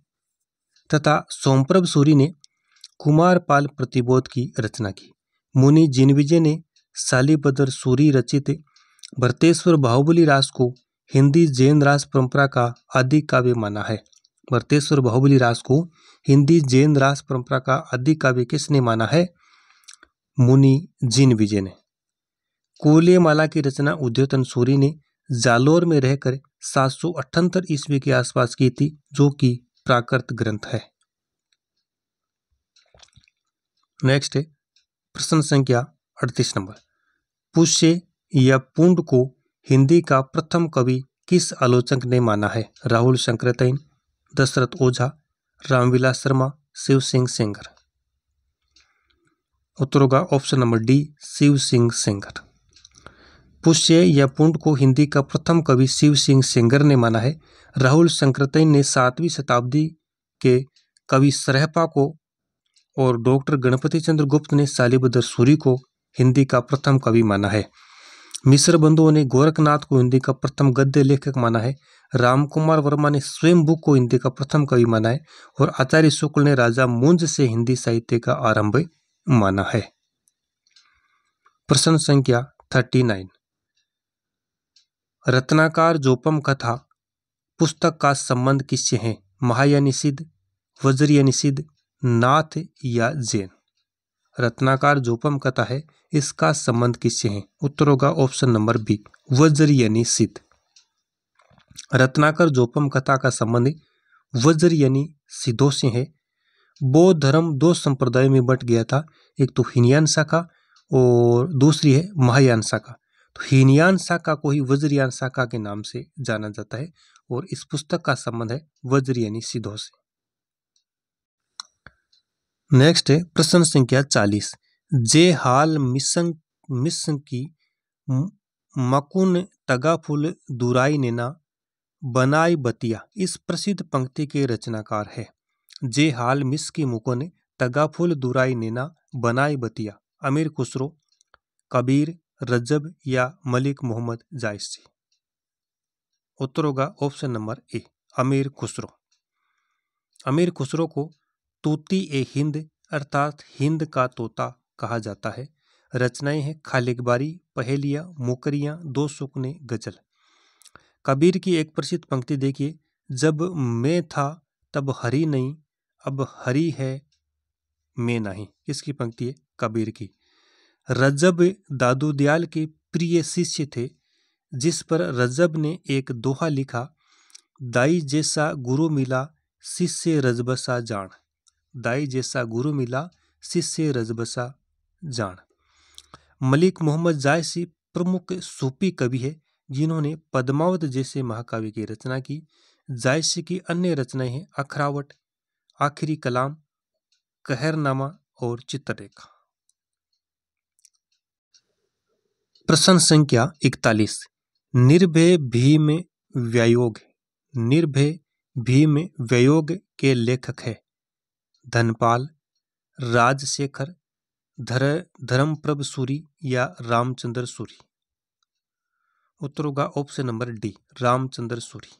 तथा सोमप्रभ सूरी ने कुमारपाल प्रतिबोध की रचना की। मुनि जिनविजय ने शालिभद्र सूरी रचित भरतेश्वर बाहुबली रास को हिंदी जैन रास परंपरा का आदि काव्य माना है। भरतेश्वर बाहुबली रास को हिंदी जैन रास परंपरा का आदि काव्य किसने माना है? मुनि जिनविजय ने। कुवलयमाला की रचना उद्योतन सूरी ने जालोर में रहकर 778 ईस्वी के आसपास की थी, जो कि प्राकृत ग्रंथ है। नेक्स्ट है प्रश्न संख्या 38 नंबर। पुष्य या पुंड को हिंदी का प्रथम कवि किस आलोचक ने माना है? राहुल शंकरतैन, दशरथ ओझा, रामविलास शर्मा, शिव सिंह सेंगर। उत्तर होगा option number D, Shiv Singh Sengar. पुष्य या पुंड को हिंदी का प्रथम कवि शिव सिंह सेंगर ने माना है। राहुल शंकरतैन ने 7वीं शताब्दी के कवि सरहपा को और डॉक्टर गणपति चंद्र गुप्त ने शालिभद्र सूरी को हिंदी का प्रथम कवि माना है। मिश्र बंधुओं ने गोरखनाथ को हिंदी का प्रथम गद्य लेखक माना है। रामकुमार वर्मा ने स्वयंभू को हिंदी का प्रथम कवि माना है और आचार्य शुक्ल ने राजा मुंज से हिंदी साहित्य का आरंभ माना है। प्रश्न संख्या 39। रत्नाकर जोपम कथा पुस्तक का संबंध किससे है? महायानी सिद्ध, वज्रयानी सिद्ध, नाथ या जैन? रत्नाकर जोपम कथा है, इसका संबंध किससे है? उत्तर होगा ऑप्शन नंबर बी, वज्रयानी सिद्ध। रत्नाकर जोपम कथा का संबंध वज्रयानी सिद्धों से है। बौद्ध धर्म दो संप्रदायों में बंट गया था, एक तो हीनयान शाखा और दूसरी है महायान शाखा। तो हीनयान शाखा को ही वज्रयान शाखा के नाम से जाना जाता है और इस पुस्तक का संबंध है वज्रयानी सिद्धों से। नेक्स्ट है प्रश्न संख्या 40। जे हाल मिसन की मकुन तगाफुल दुराई नेना बनाई बतिया इस प्रसिद्ध पंक्ति के रचनाकार है। जे हाल मिस की मुकुन तगाफुल दुराई नेना बनाई बतिया अमीर खुसरो, कबीर, रजब या मलिक मोहम्मद जायसी? उत्तर होगा ऑप्शन नंबर ए, अमीर खुसरो। अमीर खुसरो को तूती ए हिंद अर्थात हिंद का तोता कहा जाता है। रचनाएं हैं खालिकबारी, पहेलियां, मुकरियां, दो सुकने, गजल। कबीर की एक प्रसिद्ध पंक्ति देखिए, जब मैं था तब हरी नहीं, अब हरी है मैं नहीं। किसकी पंक्ति है? कबीर की। रजब दादू दयाल के प्रिय शिष्य थे, जिस पर रजब ने एक दोहा लिखा, दाई जैसा गुरु मिला शिष्य रजबसा जान। दाई जैसा गुरु मिला शिष्य रजबसा जान। मलिक मोहम्मद जायसी प्रमुख सूफी कवि है, जिन्होंने पद्मावत जैसे महाकाव्य की रचना की। जायसी की अन्य रचनाएं हैं अखरावट, आखिरी कलाम, कहरनामा और चित्ररेखा। प्रश्न संख्या 41। निर्भय भीम व्यायोग, निर्भय भीम व्यायोग के लेखक है धनपाल, राजशेखर, धर्मप्रभ सूरी या रामचंद्र सूरी? उत्तर होगा option number D, Ramchandra Suri.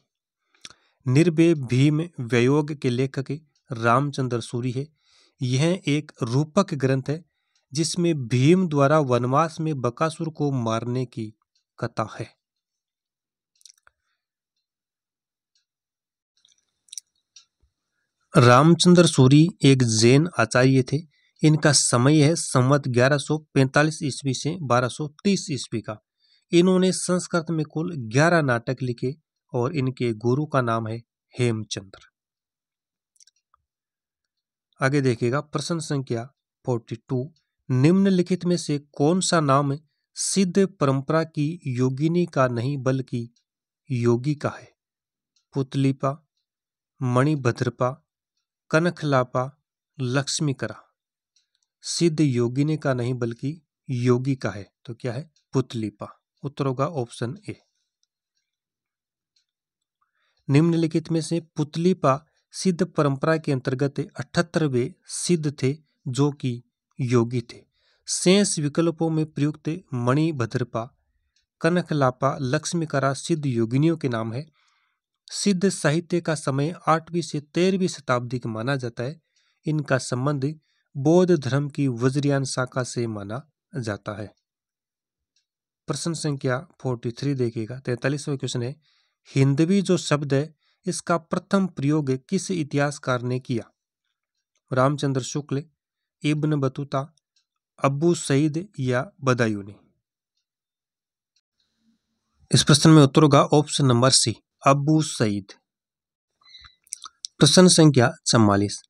निर्भय भीम व्यायोग के लेखक रामचंद्र सूरी है। यह एक रूपक ग्रंथ है जिसमें भीम द्वारा वनवास में बकासुर को मारने की कथा है। रामचंद्र सूरी एक जैन आचार्य थे। इनका समय है संवत 1145 ईस्वी से 1230 ईस्वी का। इन्होंने संस्कृत में कुल 11 नाटक लिखे और इनके गुरु का नाम है हेमचंद्र। आगे देखिएगा प्रश्न संख्या 42। निम्नलिखित में से कौन सा नाम सिद्ध परंपरा की योगिनी का नहीं बल्कि योगी का है? पुतलीपा, मणिभद्रपा, कनखलापा, लक्ष्मीकरा? सिद्ध योगिनी का नहीं बल्कि योगी का है, तो क्या है? पुतलीपा। उत्तर होगा ऑप्शन ए। निम्नलिखित में से पुतलीपा सिद्ध परंपरा के अंतर्गत 78वें सिद्ध थे जो कि योगी थे। शेष विकल्पों में प्रयुक्त मणिभद्रपा, कनखलापा, लक्ष्मीकरा सिद्ध योगिनियों के नाम है। सिद्ध साहित्य का समय 8वीं से 13वीं शताब्दी का माना जाता है। इनका संबंध बौद्ध धर्म की वज्रयान शाखा से माना जाता है। प्रश्न संख्या 43 देखिएगा, 43वां क्वेश्चन है, हिंदवी जो शब्द है इसका प्रथम प्रयोग किस इतिहासकार ने किया? रामचंद्र शुक्ल, इब्न बतूता, अबू सईद या बदायूनी? इस प्रश्न में उत्तर होगा option number C, Abu Saeed. प्रश्न संख्या 44।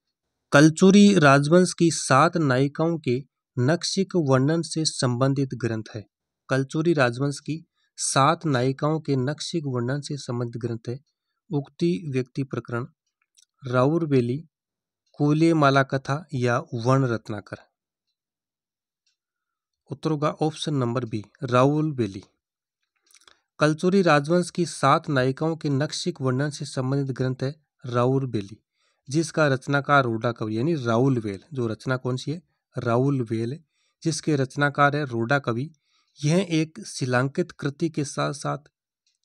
कलचुरी राजवंश की 7 नायिकाओं के नक्शिक वर्णन से संबंधित ग्रंथ है। कलचुरी राजवंश की 7 नायिकाओं के नक्शिक वर्णन से संबंधित ग्रंथ है उक्ति व्यक्ति प्रकरण, राउरवेली, कूले माला कथा या वर्ण रत्नाकर? उत्तर होगा ऑप्शन नंबर बी, राउरवेली। कलचुरी राजवंश की 7 नायिकाओं के नक्शिक वर्णन से संबंधित ग्रंथ है राउरवेली, जिसका रचनाकार रोडा कवि यानी राउल वेल। जो रचना कौन सी है? राउल वेल, जिसके रचनाकार है रोडा कवि। यह एक शिलांकित कृति के साथ साथ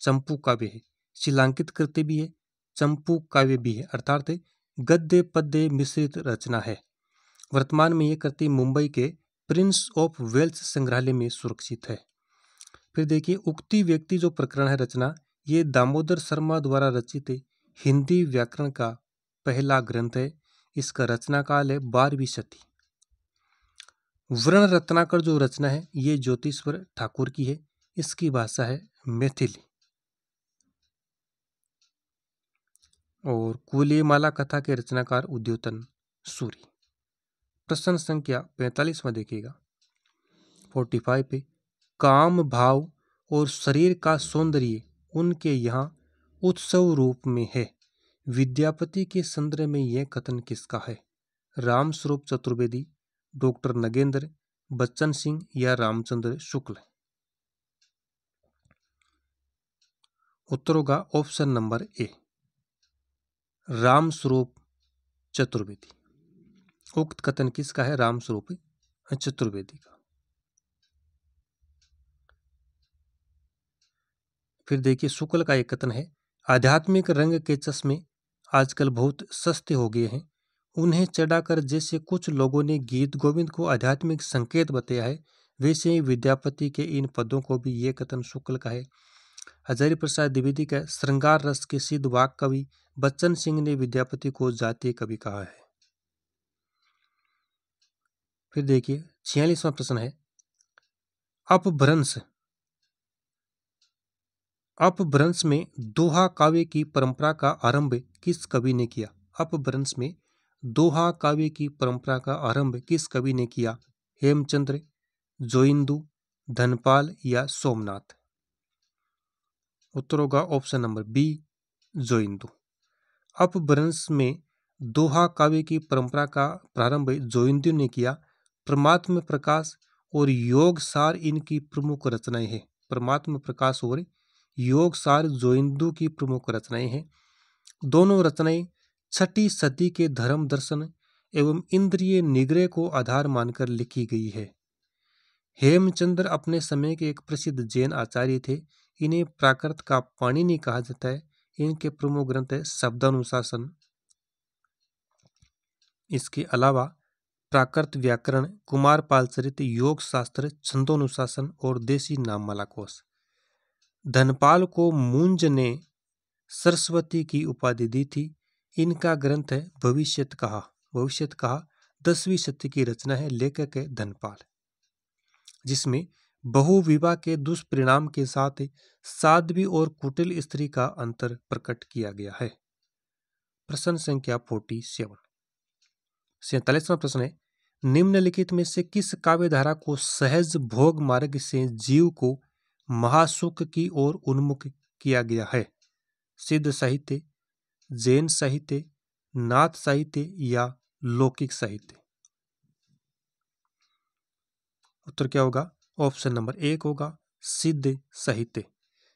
चंपू काव्य है। शिलांकित कृति भी है, चंपू काव्य भी है, अर्थात गद्य पद्य मिश्रित रचना है। वर्तमान में यह कृति मुंबई के प्रिंस ऑफ वेल्स संग्रहालय में सुरक्षित है। फिर देखिए, उक्ति व्यक्ति जो प्रकरण है रचना, ये दामोदर शर्मा द्वारा रचित हिंदी व्याकरण का पहला ग्रंथ है। इसका रचना काल है 12वीं शती। वर्ण रत्नाकर जो रचना है ये ज्योतिश्वर ठाकुर की है। इसकी भाषा है मैथिली। और कुलेमाला कथा के रचनाकार उद्योतन सूरी। प्रश्न संख्या 45 में देखिएगा 45 पे, काम भाव और शरीर का सौंदर्य उनके यहाँ उत्सव रूप में है। विद्यापति के संदर्भ में यह कथन किसका है? रामस्वरूप चतुर्वेदी, डॉक्टर नगेंद्र, बच्चन सिंह या रामचंद्र शुक्ल? उत्तर होगा ऑप्शन नंबर ए, रामस्वरूप चतुर्वेदी। उक्त कथन किसका है? रामस्वरूप चतुर्वेदी का। फिर देखिए, शुक्ल का एक कथन है, आध्यात्मिक रंग के चश्मे आजकल बहुत सस्ते हो गए हैं। उन्हें चढ़ाकर जैसे कुछ लोगों ने गीत गोविंद को आध्यात्मिक संकेत बताया है, वैसे ही विद्यापति के इन पदों को भी ये कथन शुक्ल का है। हजारी प्रसाद द्विवेदी का श्रृंगार रस के सिद्ध वाक कवि बच्चन सिंह ने विद्यापति को जातीय कवि कहा है। फिर देखिए 46वां प्रश्न है, अपभ्रंश में दोहा काव्य की परंपरा का आरंभ किस कवि ने किया? अपभ्रंश में दोहा काव्य की परंपरा का आरंभ किस कवि ने किया? हेमचंद्र, जोइंदू, धनपाल या सोमनाथ? उत्तर होगा ऑप्शन नंबर बी, जोइंदू। अपभ्रंश में दोहा काव्य की परंपरा का प्रारंभ जोइंदू ने किया। परमात्म प्रकाश और योग सार इनकी प्रमुख रचनाएं हैं। परमात्म प्रकाश और योग सार जोइंदू की प्रमुख रचनाएं हैं। दोनों रचनाएं 6ठी सदी के धर्म दर्शन एवं इंद्रिय निग्रह को आधार मानकर लिखी गई है। हेमचंद्र अपने समय के एक प्रसिद्ध जैन आचार्य थे। इन्हें प्राकृत का पाणिनि कहा जाता है। इनके प्रमुख ग्रंथ है शब्दानुशासन। इसके अलावा प्राकृत व्याकरण, कुमारपाल चरित, योग शास्त्र, छंदोनुशासन और देसी नाममाला कोश। धनपाल को मुंज ने सरस्वती की उपाधि दी थी। इनका ग्रंथ है भविष्यत कहा। भविष्यत कहा 10वीं शती की रचना है। लेखक है धनपाल, जिसमें बहुविवाह के दुष्परिणाम के साथ साध्वी और कुटिल स्त्री का अंतर प्रकट किया गया है। प्रश्न संख्या 47। 47वां प्रश्न है, निम्नलिखित में से किस काव्य धारा को सहज भोग मार्ग से जीव को महासुख की ओर उन्मुख किया गया है? सिद्ध साहित्य, जैन साहित्य, नाथ साहित्य या लौकिक साहित्य? उत्तर क्या होगा? ऑप्शन नंबर 1 होगा सिद्ध साहित्य।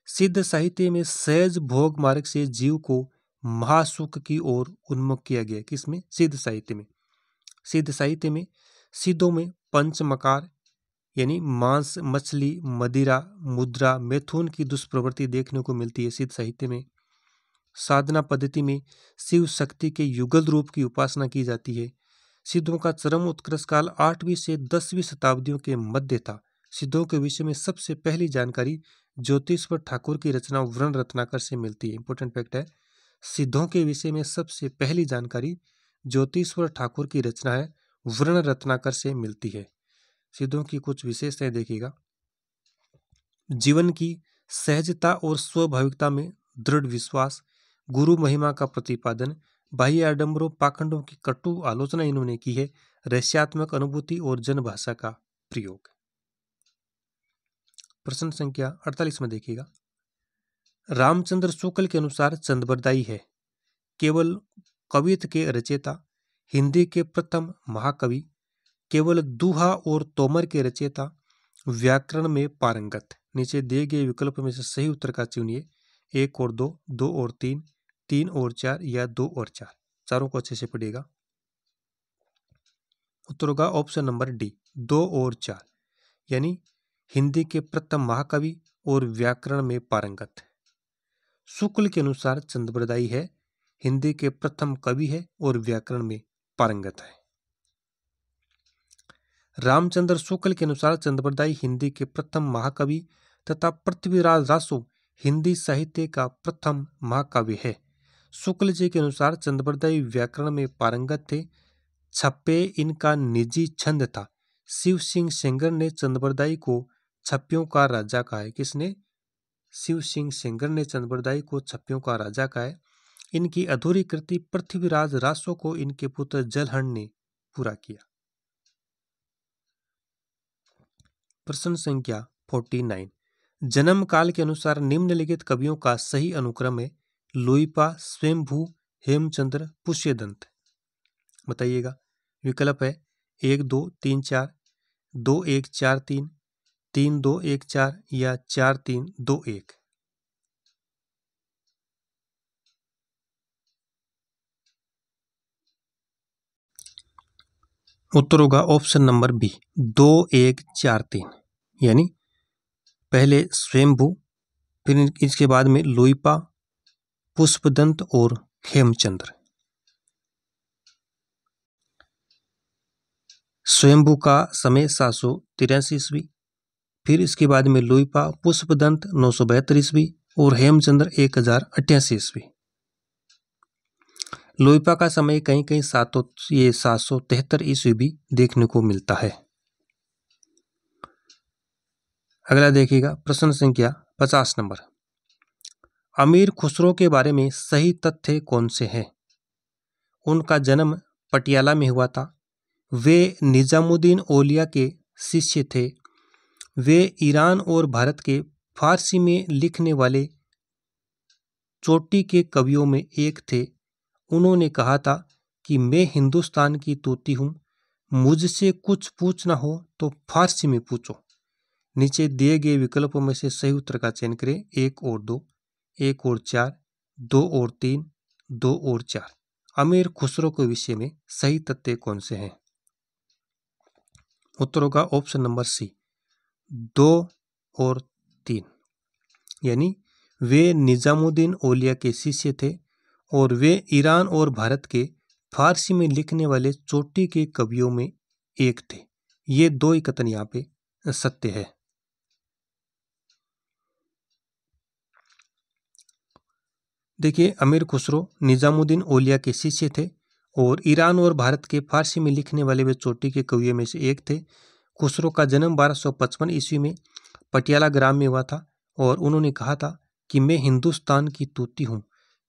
सिद्ध साहित्य में सहज भोग मार्ग से जीव को महासुख की ओर उन्मुख किया गया। किसमें? सिद्ध साहित्य में। सिद्ध साहित्य में सिद्धों में पंचमकार यानी मांस, मछली, मदिरा, मुद्रा, मैथुन की दुष्प्रवृत्ति देखने को मिलती है। सिद्ध साहित्य में साधना पद्धति में शिव शक्ति के युगल रूप की उपासना की जाती है। सिद्धों का चरम उत्कर्ष काल 8वीं से 10वीं शताब्दियों के मध्य था। सिद्धों के विषय में सबसे पहली जानकारी ज्योतिश्वर ठाकुर की रचना वर्ण रत्नाकर से मिलती है। इंपॉर्टेंट फैक्ट है, सिद्धों के विषय में सबसे पहली जानकारी ज्योतिश्वर ठाकुर की रचना है वर्ण रत्नाकर से मिलती है। सिद्धों की कुछ विशेषताएं देखिएगा। जीवन की सहजता और स्वाभाविकता में दृढ़ विश्वास, गुरु महिमा का प्रतिपादन, बाह्य आडंबरों पाखंडों की कटु आलोचना इन्होंने की है, रहस्यात्मक अनुभूति और जनभाषा का प्रयोग। प्रश्न संख्या 48 में देखिएगा। रामचंद्र शुक्ल के अनुसार चंदबरदाई है केवल कवित्व के रचयिता, हिंदी के प्रथम महाकवि, केवल दूहा और तोमर के रचयिता, व्याकरण में पारंगत। नीचे दिए गए विकल्प में से सही उत्तर का चुनिए। 1 और 2, 2 और 3, 3 और 4 या 2 और 4। चारों को अच्छे से पढ़िएगा। उत्तर होगा ऑप्शन नंबर डी, 2 और 4। यानी हिंदी के प्रथम महाकवि और व्याकरण में पारंगत। शुक्ल के अनुसार चंद्रबरदाई है, हिंदी के प्रथम कवि है और व्याकरण में पारंगत है। रामचंद्र शुक्ल के अनुसार चंद्रबरदाई हिंदी के प्रथम महाकवि तथा पृथ्वीराज रासो हिंदी साहित्य का प्रथम महाकाव्य है। शुक्ल जी के अनुसार चंद्रबरदाई व्याकरण में पारंगत थे। छप्पे इनका निजी छंद था। शिव सिंह सेंगर ने चंद्रबरदाई को छप्पियों का राजा कहा है। किसने? शिव सिंह सेंगर ने चंद्रबरदाई को छप्पियों का राजा कहा है। इनकी अधूरी कृति पृथ्वीराज रासो को इनके पुत्र जलहण ने पूरा किया। प्रश्न संख्या 49। जन्म काल के अनुसार निम्नलिखित कवियों का सही अनुक्रम है। लोईपा, स्वयंभू, हेमचंद्र, पुष्यदंत। बताइएगा। विकल्प है 1 2 3 4, 2 1 4 3, 3 2 1 4 या 4 3 2 1। उत्तर होगा ऑप्शन नंबर बी 2 1 4 3। यानी पहले स्वयंभू, फिर इसके बाद में लोईपा, पुष्पदंत और हेमचंद्र। स्वयंभू का समय 783 ईस्वी, फिर इसके बाद में लोईपा, पुष्पदंत 972 ईस्वी और हेमचंद्र 1088 ईस्वी। लोईपा का समय कहीं कहीं 773 ईस्वी भी देखने को मिलता है। अगला देखिएगा प्रश्न संख्या 50 नंबर। अमीर खुसरो के बारे में सही तथ्य कौन से हैं? उनका जन्म पटियाला में हुआ था। वे निजामुद्दीन औलिया के शिष्य थे। वे ईरान और भारत के फारसी में लिखने वाले चोटी के कवियों में एक थे। उन्होंने कहा था कि मैं हिंदुस्तान की तोती हूँ, मुझसे कुछ पूछना हो तो फारसी में पूछो। नीचे दिए गए विकल्पों में से सही उत्तर का चयन करें। 1 और 2, 1 और 4, 2 और 3, 2 और 4। अमीर खुसरो के विषय में सही तथ्य कौन से हैं? उत्तर होगा ऑप्शन नंबर सी 2 और 3। यानी वे निजामुद्दीन औलिया के शिष्य थे और वे ईरान और भारत के फारसी में लिखने वाले चोटी के कवियों में एक थे। ये 2 ही कथन यहाँ पे सत्य है। देखिए, अमीर खुसरो निजामुद्दीन औलिया के शिष्य थे और ईरान और भारत के फारसी में लिखने वाले वे चोटी के कवियों में से एक थे। खुसरो का जन्म 1255 ईस्वी में पटियाला ग्राम में हुआ था और उन्होंने कहा था कि मैं हिंदुस्तान की तोती हूँ,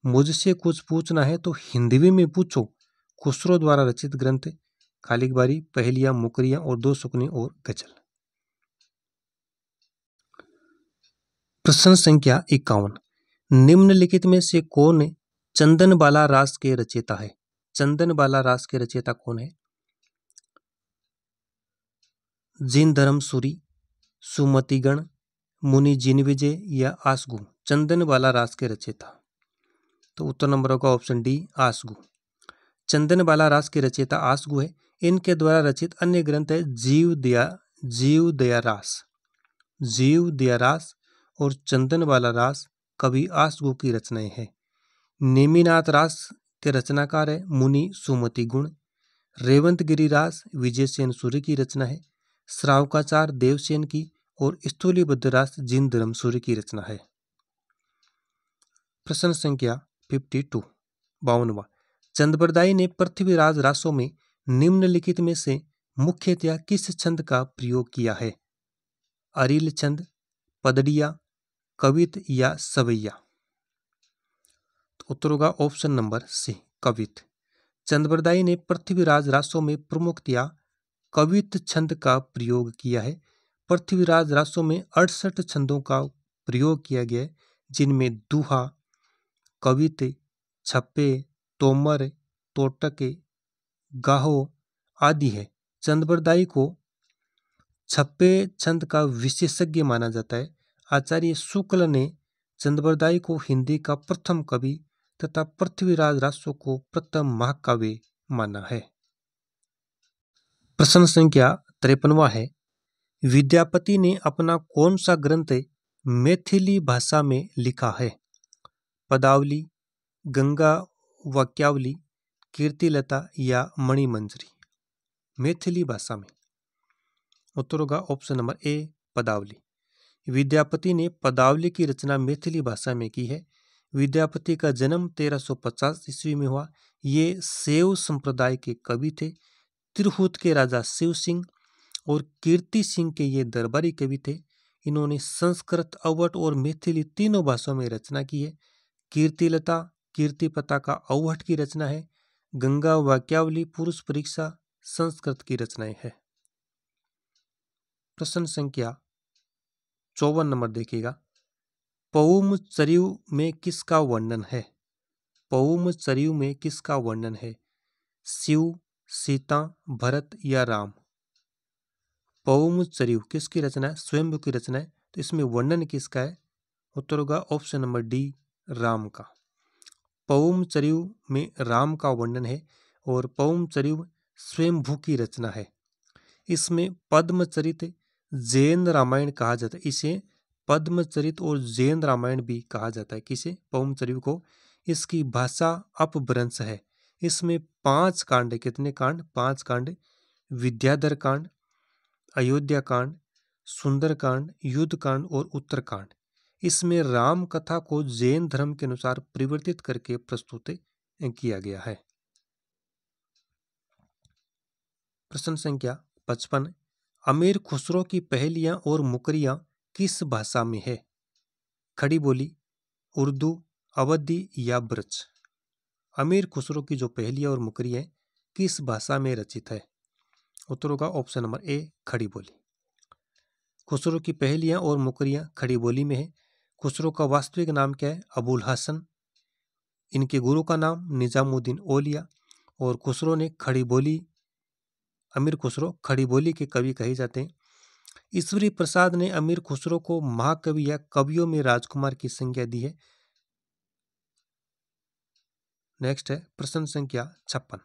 मुझसे कुछ पूछना है तो हिंदवी में पूछो। खुसरो द्वारा रचित ग्रंथ खालिक बारी, पहेलियां, मुकरियां और 2 सुकने और गजल। प्रश्न संख्या 51। निम्नलिखित में से कौन चंदनबाला रास के रचयिता है? चंदनबाला रास के रचयिता कौन है? जिन धर्म सूरी, सुमतिगण, मुनि जिनविजय या आसगु। चंदनबाला रास के रचयिता, तो उत्तर नंबर होगा ऑप्शन डी आसगु। चंदनबाला रास के रचयिता आसगु है। इनके द्वारा रचित अन्य ग्रंथ है जीव दया रास। जीव दया रास और चंदनबाला रास कवि आसगु की रचनाएं हैं। नेमिनाथ रास के रचनाकार है मुनि सुमति गुण। रेवंतगिरी रास विजयसेन सूर्य की रचना है। श्रावकाचार देवसेन की और स्थूलीबद्ध रास जिन धर्म सूर्य की रचना है। प्रश्न संख्या 52 52वां। चंद्रबरदाई ने पृथ्वीराज रासों में निम्नलिखित में से मुख्यतया किस छंद का प्रयोग किया है? अरिल छंद, पदड़िया, कवित या सवैया। तो उत्तर होगा ऑप्शन नंबर सी कवित। चंद्रबरदाई ने पृथ्वीराज रासों में प्रमुखतया कवित छंद का प्रयोग किया है। पृथ्वीराज रासों में 68 छंदों का प्रयोग किया गया है, जिनमें दूहा, कवित, छप्पे, तोमर, तोटक, गाहो आदि है। चंद्रबरदाई को छप्पे छंद का विशेषज्ञ माना जाता है। आचार्य शुक्ल ने चंद्रबरदाई को हिंदी का प्रथम कवि तथा पृथ्वीराज रासों को प्रथम महाकाव्य माना है। प्रश्न संख्या 53वां है। विद्यापति ने अपना कौन सा ग्रंथ मैथिली भाषा में लिखा है? पदावली, गंगा वाक्यावली, कीर्तिलता या मणिमंजरी? मैथिली भाषा में। उत्तर होगा ऑप्शन नंबर ए, पदावली। विद्यापति ने पदावली की रचना मैथिली भाषा में की है। विद्यापति का जन्म 1350 ईस्वी में हुआ। ये शैव संप्रदाय के कवि थे। तिरहुत के राजा शिव सिंह और कीर्ति सिंह के ये दरबारी कवि थे। इन्होंने संस्कृत, अवध और मैथिली तीनों भाषाओं में रचना की है। कीर्तिलता, कीर्तिपता का अवध की रचना है। गंगा वाक्यावली, पुरुष परीक्षा, संस्कृत की रचनाएं है। प्रश्न संख्या 54 नंबर देखिएगा। पौम चरियु में किसका वर्णन है? पौम चरियु में किसका वर्णन है? शिव, सीता, भरत या राम? पौम चरियु किसकी रचना है? स्वयंभू की रचना है। तो इसमें वर्णन किसका है? उत्तर होगा ऑप्शन नंबर डी, राम का। पौम चरियु में राम का वर्णन है और पौम चरियु स्वयंभू की रचना है। इसमें पद्मचरित, जैन रामायण कहा जाता है। इसे पद्मचरित और जैन रामायण भी कहा जाता है। किसे? पौम चरियु को। इसकी भाषा अपभ्रंश है। इसमें 5 कांड। कितने कांड? 5 कांड। विद्याधर कांड, अयोध्या कांड, सुंदर कांड, युद्ध कांड और उत्तरकांड। इसमें राम कथा को जैन धर्म के अनुसार परिवर्तित करके प्रस्तुत किया गया है। प्रश्न संख्या 55। अमीर खुसरो की पहेलियां और मुकरियां किस भाषा में है? खड़ी बोली, उर्दू, अवधी या ब्रज? अमीर खुसरो की जो पहेलियां और मुकरियां किस भाषा में रचित है? उत्तर होगा ऑप्शन नंबर ए, खड़ी बोली। खुसरो की पहेलियां और मुकरियां खड़ी बोली में है। खुसरो का वास्तविक नाम क्या है? अबुल हसन। इनके गुरु का नाम निजामुद्दीन औलिया। और खुसरो ने खड़ी बोली, अमीर खुसरो खड़ी बोली के कवि कहे जाते हैं। ईश्वरी प्रसाद ने अमीर खुसरो को महाकवि या कवियों में राजकुमार की संज्ञा दी है। नेक्स्ट है प्रश्न संख्या 56।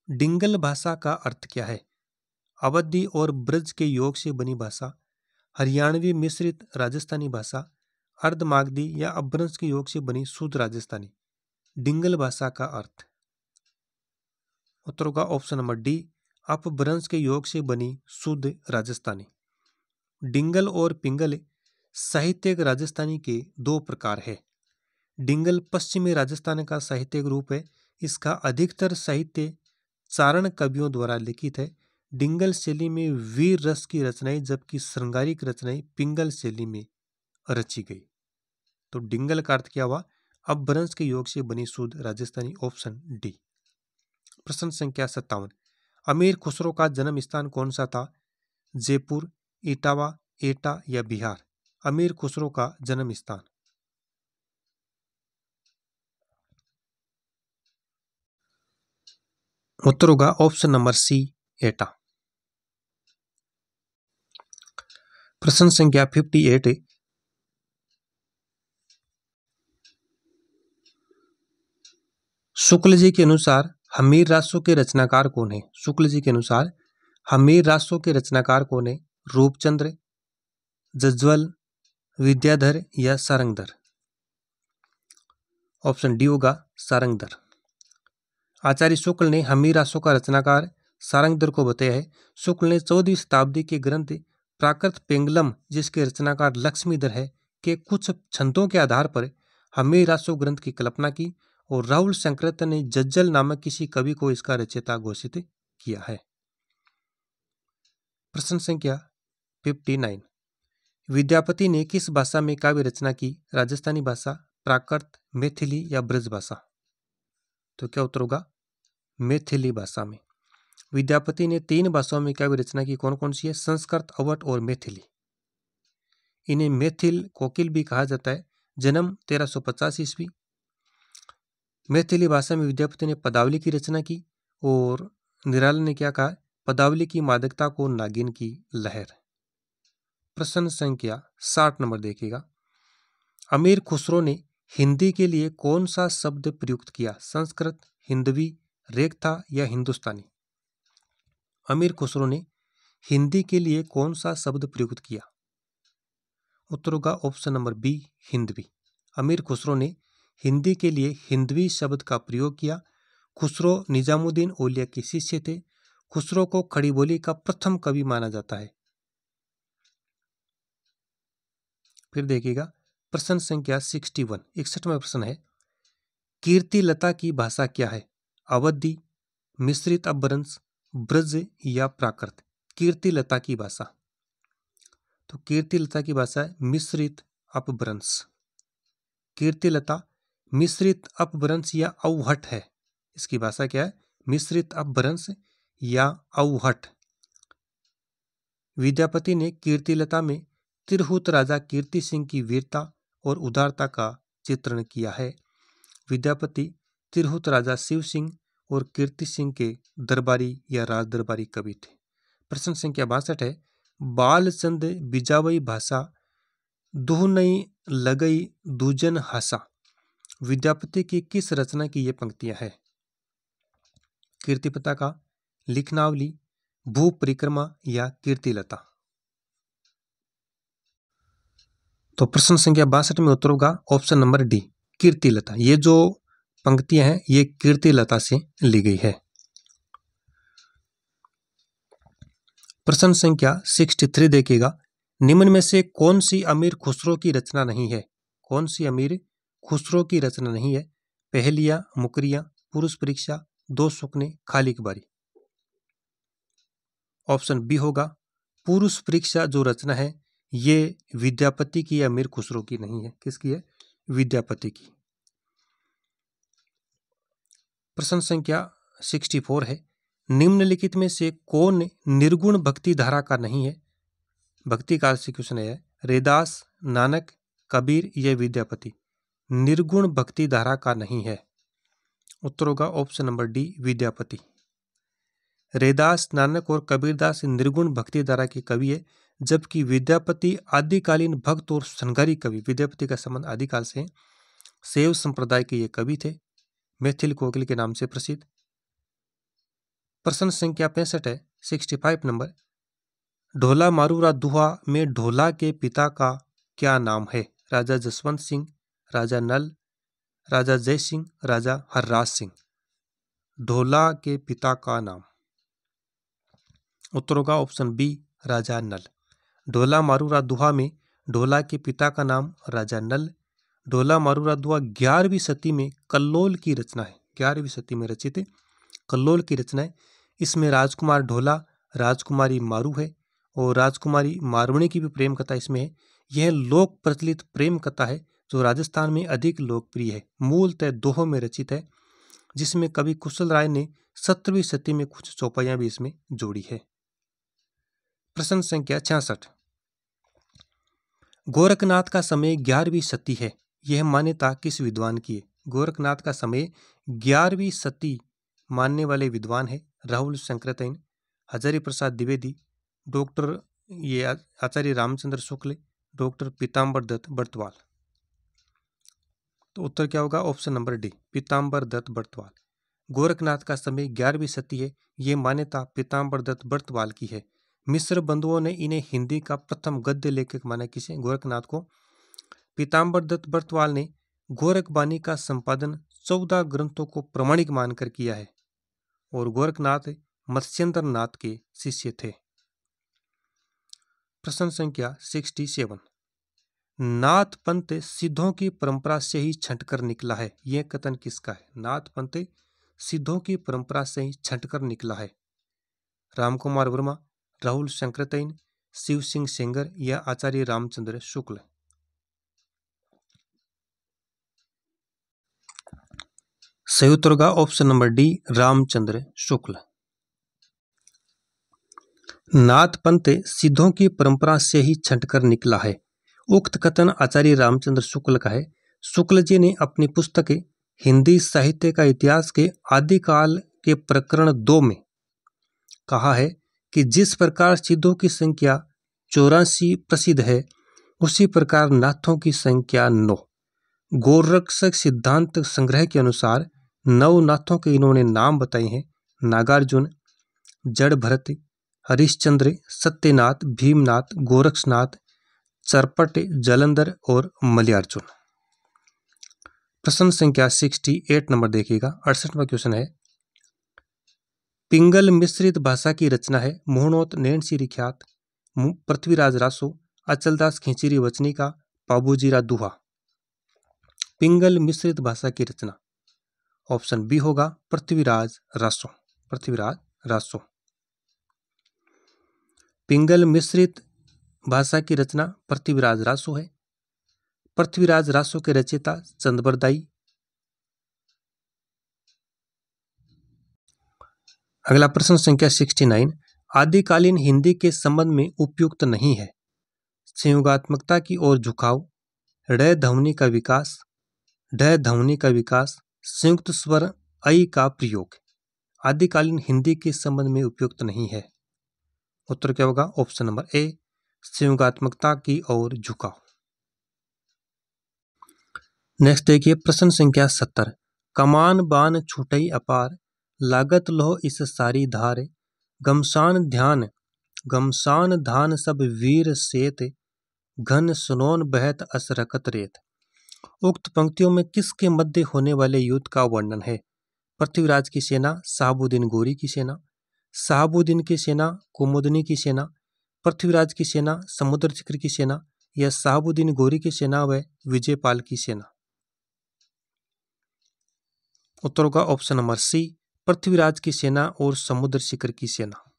डिंगल भाषा का अर्थ क्या है? अवधी और ब्रज के योग से बनी भाषा, हरियाणवी मिश्रित राजस्थानी भाषा, अर्धमागधी या अपभ्रंश के योग से बनी शुद्ध राजस्थानी? डिंगल भाषा का अर्थ? उत्तर होगा ऑप्शन नंबर डी, अपभ्रंश के योग से बनी शुद्ध राजस्थानी। डिंगल और पिंगल साहित्यिक राजस्थानी के 2 प्रकार है। डिंगल पश्चिमी राजस्थान का साहित्यिक रूप है। इसका अधिकतर साहित्य चारण कवियों द्वारा लिखित है। डिंगल शैली में वीर रस की रचनाएं जबकि श्रृंगारिक रचनाएं पिंगल शैली में रची गई। तो डिंगल का अर्थ क्या हुआ? अपभ्रंश के योग से बनी शुद्ध राजस्थानी, ऑप्शन डी। प्रश्न संख्या 57। अमीर खुसरो का जन्म स्थान कौन सा था? जयपुर, इटावा, एटा या बिहार? अमीर खुसरो का जन्म स्थान? उत्तर होगा ऑप्शन नंबर सी, एटा। प्रश्न संख्या 58। शुक्ल जी के अनुसार हमीर रासों के रचनाकार कौन है? शुक्ल जी के अनुसार हमीर रासों के रचनाकार कौन है? रूपचंद्र, जज्वल, विद्याधर या सारंगधर? ऑप्शन डी होगा सारंगधर। आचार्य शुक्ल ने हमीर रासों का रचनाकार सारंगधर को बताया है। शुक्ल ने 14वीं शताब्दी के ग्रंथ प्राकृत पेंगलम, जिसके रचनाकार लक्ष्मीधर है, के कुछ छंदों के आधार पर हमीर रासो ग्रंथ की कल्पना की और राहुल शंकरत ने जज्जल नामक किसी कवि को इसका रचयिता घोषित किया है। प्रश्न संख्या 59। विद्यापति ने किस भाषा में काव्य रचना की? राजस्थानी भाषा, प्राकृत, मैथिली या ब्रज भाषा? तो क्या उत्तर होगा? मैथिली भाषा में। विद्यापति ने 3 भाषाओं में काव्य रचना की। कौन कौन सी है? संस्कृत, अवध और मैथिली। इन्हें मैथिल कोकिल भी कहा जाता है। जन्म 1350 ईस्वी। मैथिली भाषा में विद्यापति ने पदावली की रचना की और निराला ने क्या कहा? पदावली की मादकता को नागिन की लहर। प्रश्न संख्या 60 नंबर देखिएगा। अमीर खुसरो ने हिंदी के लिए कौन सा शब्द प्रयुक्त किया? संस्कृत, हिंदवी, रेखता या हिंदुस्तानी? अमीर खुसरो ने हिंदी के लिए कौन सा शब्द प्रयुक्त किया? उत्तर होगा ऑप्शन नंबर बी, हिंदवी। अमीर खुसरो ने हिंदी के लिए हिंदवी शब्द का प्रयोग किया। खुसरो निजामुद्दीन औलिया के शिष्य थे। खुसरो को खड़ी बोली का प्रथम कवि माना जाता है। फिर देखिएगा प्रश्न संख्या 61, 61वां प्रश्न है, कीर्ति लता की भाषा क्या है? अवधी, मिश्रित अपभ्रंश, ब्रज या प्राकृत? कीर्ति लता की भाषा, तो कीर्ति लता की भाषा है मिश्रित अपभ्रंश। कीर्ति लता मिश्रित अपभ्रंश या अवहट है। इसकी भाषा क्या है? मिश्रित अपभ्रंश या अवहट। विद्यापति ने कीर्तिलता में तिरहुत राजा कीर्ति सिंह की वीरता और उदारता का चित्रण किया है। विद्यापति तिरहुत राजा शिव सिंह और कीर्ति सिंह के दरबारी या राज दरबारी कवि थे। प्रश्न संख्या 62 है, बालचंद बिजावई भाषा दुह नई लगई दूजन हासा। विद्यापति की किस रचना की ये पंक्तियां है? कीर्तिपता का, लिखनावली, भू परिक्रमा या कीर्तिलता? तो प्रश्न संख्या 62 में उत्तर होगा ऑप्शन नंबर डी, कीर्तिलता। ये जो पंक्तियां हैं ये कीर्तिलता से ली गई है। प्रश्न संख्या 63 देखिएगा, निम्न में से कौन सी अमीर खुसरो की रचना नहीं है? कौन सी अमीर खुसरो की रचना नहीं है? पहेलियां, मुकरियां, पुरुष परीक्षा, दो सुकने, खाली बारी? ऑप्शन बी होगा पुरुष परीक्षा जो रचना है ये विद्यापति की, अमीर खुसरो की नहीं है। किसकी है? विद्यापति की। प्रश्न संख्या 64 है, निम्नलिखित में से कौन निर्गुण भक्ति धारा का नहीं है? भक्ति काल से क्वेश्चन है। रैदास, नानक, कबीर या विद्यापति? निर्गुण भक्ति धारा का नहीं है। उत्तर होगा option number D, Vidyapati. Raidas, Nanak और कबीरदास निर्गुण भक्ति धारा के कवि है, जबकि विद्यापति आदिकालीन भक्त और संघारी कवि। विद्यापति का संबंध आदिकाल से है। शैव संप्रदाय के ये कवि थे, मैथिल कोकिल के नाम से प्रसिद्ध। प्रश्न संख्या 65 है, 65 नंबर, ढोला मारूरा दुहा में ढोला के पिता का क्या नाम है? राजा जसवंत सिंह, राजा नल, राजा जय सिंह, राजा हरराज सिंह? ढोला के पिता का नाम, उत्तर होगा ऑप्शन बी, राजा नल। ढोला मारूरा दुहा में ढोला के पिता का नाम राजा नल। ढोला मारूरा दुहा 11वीं सदी में कल्लोल की रचना है। 11वीं सदी में रचित कल्लोल की रचना है। इसमें राजकुमार ढोला, राजकुमारी मारू है और राजकुमारी मारवणी की भी प्रेम कथा इसमें है। यह लोक प्रचलित प्रेम कथा है जो राजस्थान में अधिक लोकप्रिय है। मूलतः दोहों में रचित है, जिसमें कवि कुशल राय ने 17वीं सदी में कुछ चौपाइयां भी इसमें जोड़ी है। प्रश्न संख्या 66, गोरखनाथ का समय 11वीं सदी है, यह मान्यता किस विद्वान की है? गोरखनाथ का समय 11वीं सदी मानने वाले विद्वान है राहुल शंकरतैन, हजारी प्रसाद द्विवेदी, डॉक्टर ये आचार्य रामचंद्र शुक्ल, डॉक्टर पीताम्बर दत्त बर्तवाल? तो उत्तर क्या होगा? ऑप्शन नंबर डी, पीताम्बर दत्त बर्तवाल। गोरखनाथ का समय 11वीं सदी है, ये मान्यता पीताम्बर दत्त बर्तवाल की है। मिस्र बंधुओं ने इन्हें हिंदी का प्रथम गद्य लेखक माना। किसे? गोरखनाथ को। पीताम्बर दत्त बर्तवाल ने गोरखबानी का संपादन 14 ग्रंथों को प्रमाणिक मानकर किया है और गोरखनाथ मत्स्येंद्र नाथ के शिष्य थे। प्रश्न संख्या 67, नाथ पंथ सिद्धों की परंपरा से ही छंटकर निकला है, यह कथन किसका है? नाथ पंथ सिद्धों की परंपरा से ही छंटकर निकला है। रामकुमार वर्मा, राहुल शंकरतैन, शिव सिंह सेंगर या आचार्य रामचंद्र शुक्ल? सही उत्तर होगा option number D, Ramchandra Shukla. नाथ पंथ सिद्धों की परंपरा से ही छंटकर निकला है, उक्त कथन आचार्य रामचंद्र शुक्ल का है। शुक्ल जी ने अपनी पुस्तक हिंदी साहित्य का इतिहास के आदिकाल के प्रकरण 2 में कहा है कि जिस प्रकार सिद्धों की संख्या 84 प्रसिद्ध है, उसी प्रकार नाथों की संख्या 9। गोरक्षक सिद्धांत संग्रह के अनुसार 9 नाथों के इन्होंने नाम बताए हैं: नागार्जुन, जड़ भरत, हरिश्चंद्र, सत्यनाथ, भीमनाथ, गोरक्षनाथ, चरपट, जालंधर और मलयार्जुन। प्रश्न संख्या 68 नंबर देखिएगा। 68वां क्वेश्चन है, पिंगल मिश्रित भाषा की रचना है मोहनोत नैणसी रिख्यात, पृथ्वीराज रासो, अचलदास खींचीरी वचनिका, पाबूजीरा दुहा। पिंगल मिश्रित भाषा की रचना, ऑप्शन बी होगा पृथ्वीराज रासो। पृथ्वीराज रासो। पिंगल मिश्रित भाषा की रचना पृथ्वीराज रासो है। पृथ्वीराज रासो के रचयिता चंदबरदाई। अगला प्रश्न संख्या 69, आदिकालीन हिंदी के संबंध में उपयुक्त नहीं है। संयोगात्मकता की ओर झुकाव, ड़ ध्वनि का विकास, ढ ध्वनि का विकास, संयुक्त स्वर ऐ का प्रयोग। आदिकालीन हिंदी के संबंध में उपयुक्त नहीं है। उत्तर क्या होगा? ऑप्शन नंबर ए, संयोगात्मकता की ओर झुकाव। नेक्स्ट देखिए प्रश्न संख्या 70, कमान बान छूटई अपार, लागत लोह इस सारी धार, गमशान धान सब वीर सेत, घन सुनोन बहत असरकत रेत। उक्त पंक्तियों में किसके मध्य होने वाले युद्ध का वर्णन है? पृथ्वीराज की सेना, शहाबुद्दीन गोरी की सेना, शहाबुद्दीन की सेना, कुमुदनी की सेना, पृथ्वीराज की सेना, समुद्रशिखर की सेना, या शहाबुद्दीन गोरी की सेना व विजयपाल की सेना। उत्तर होगा ऑप्शन नंबर सी, पृथ्वीराज की सेना और समुद्रशिखर की सेना।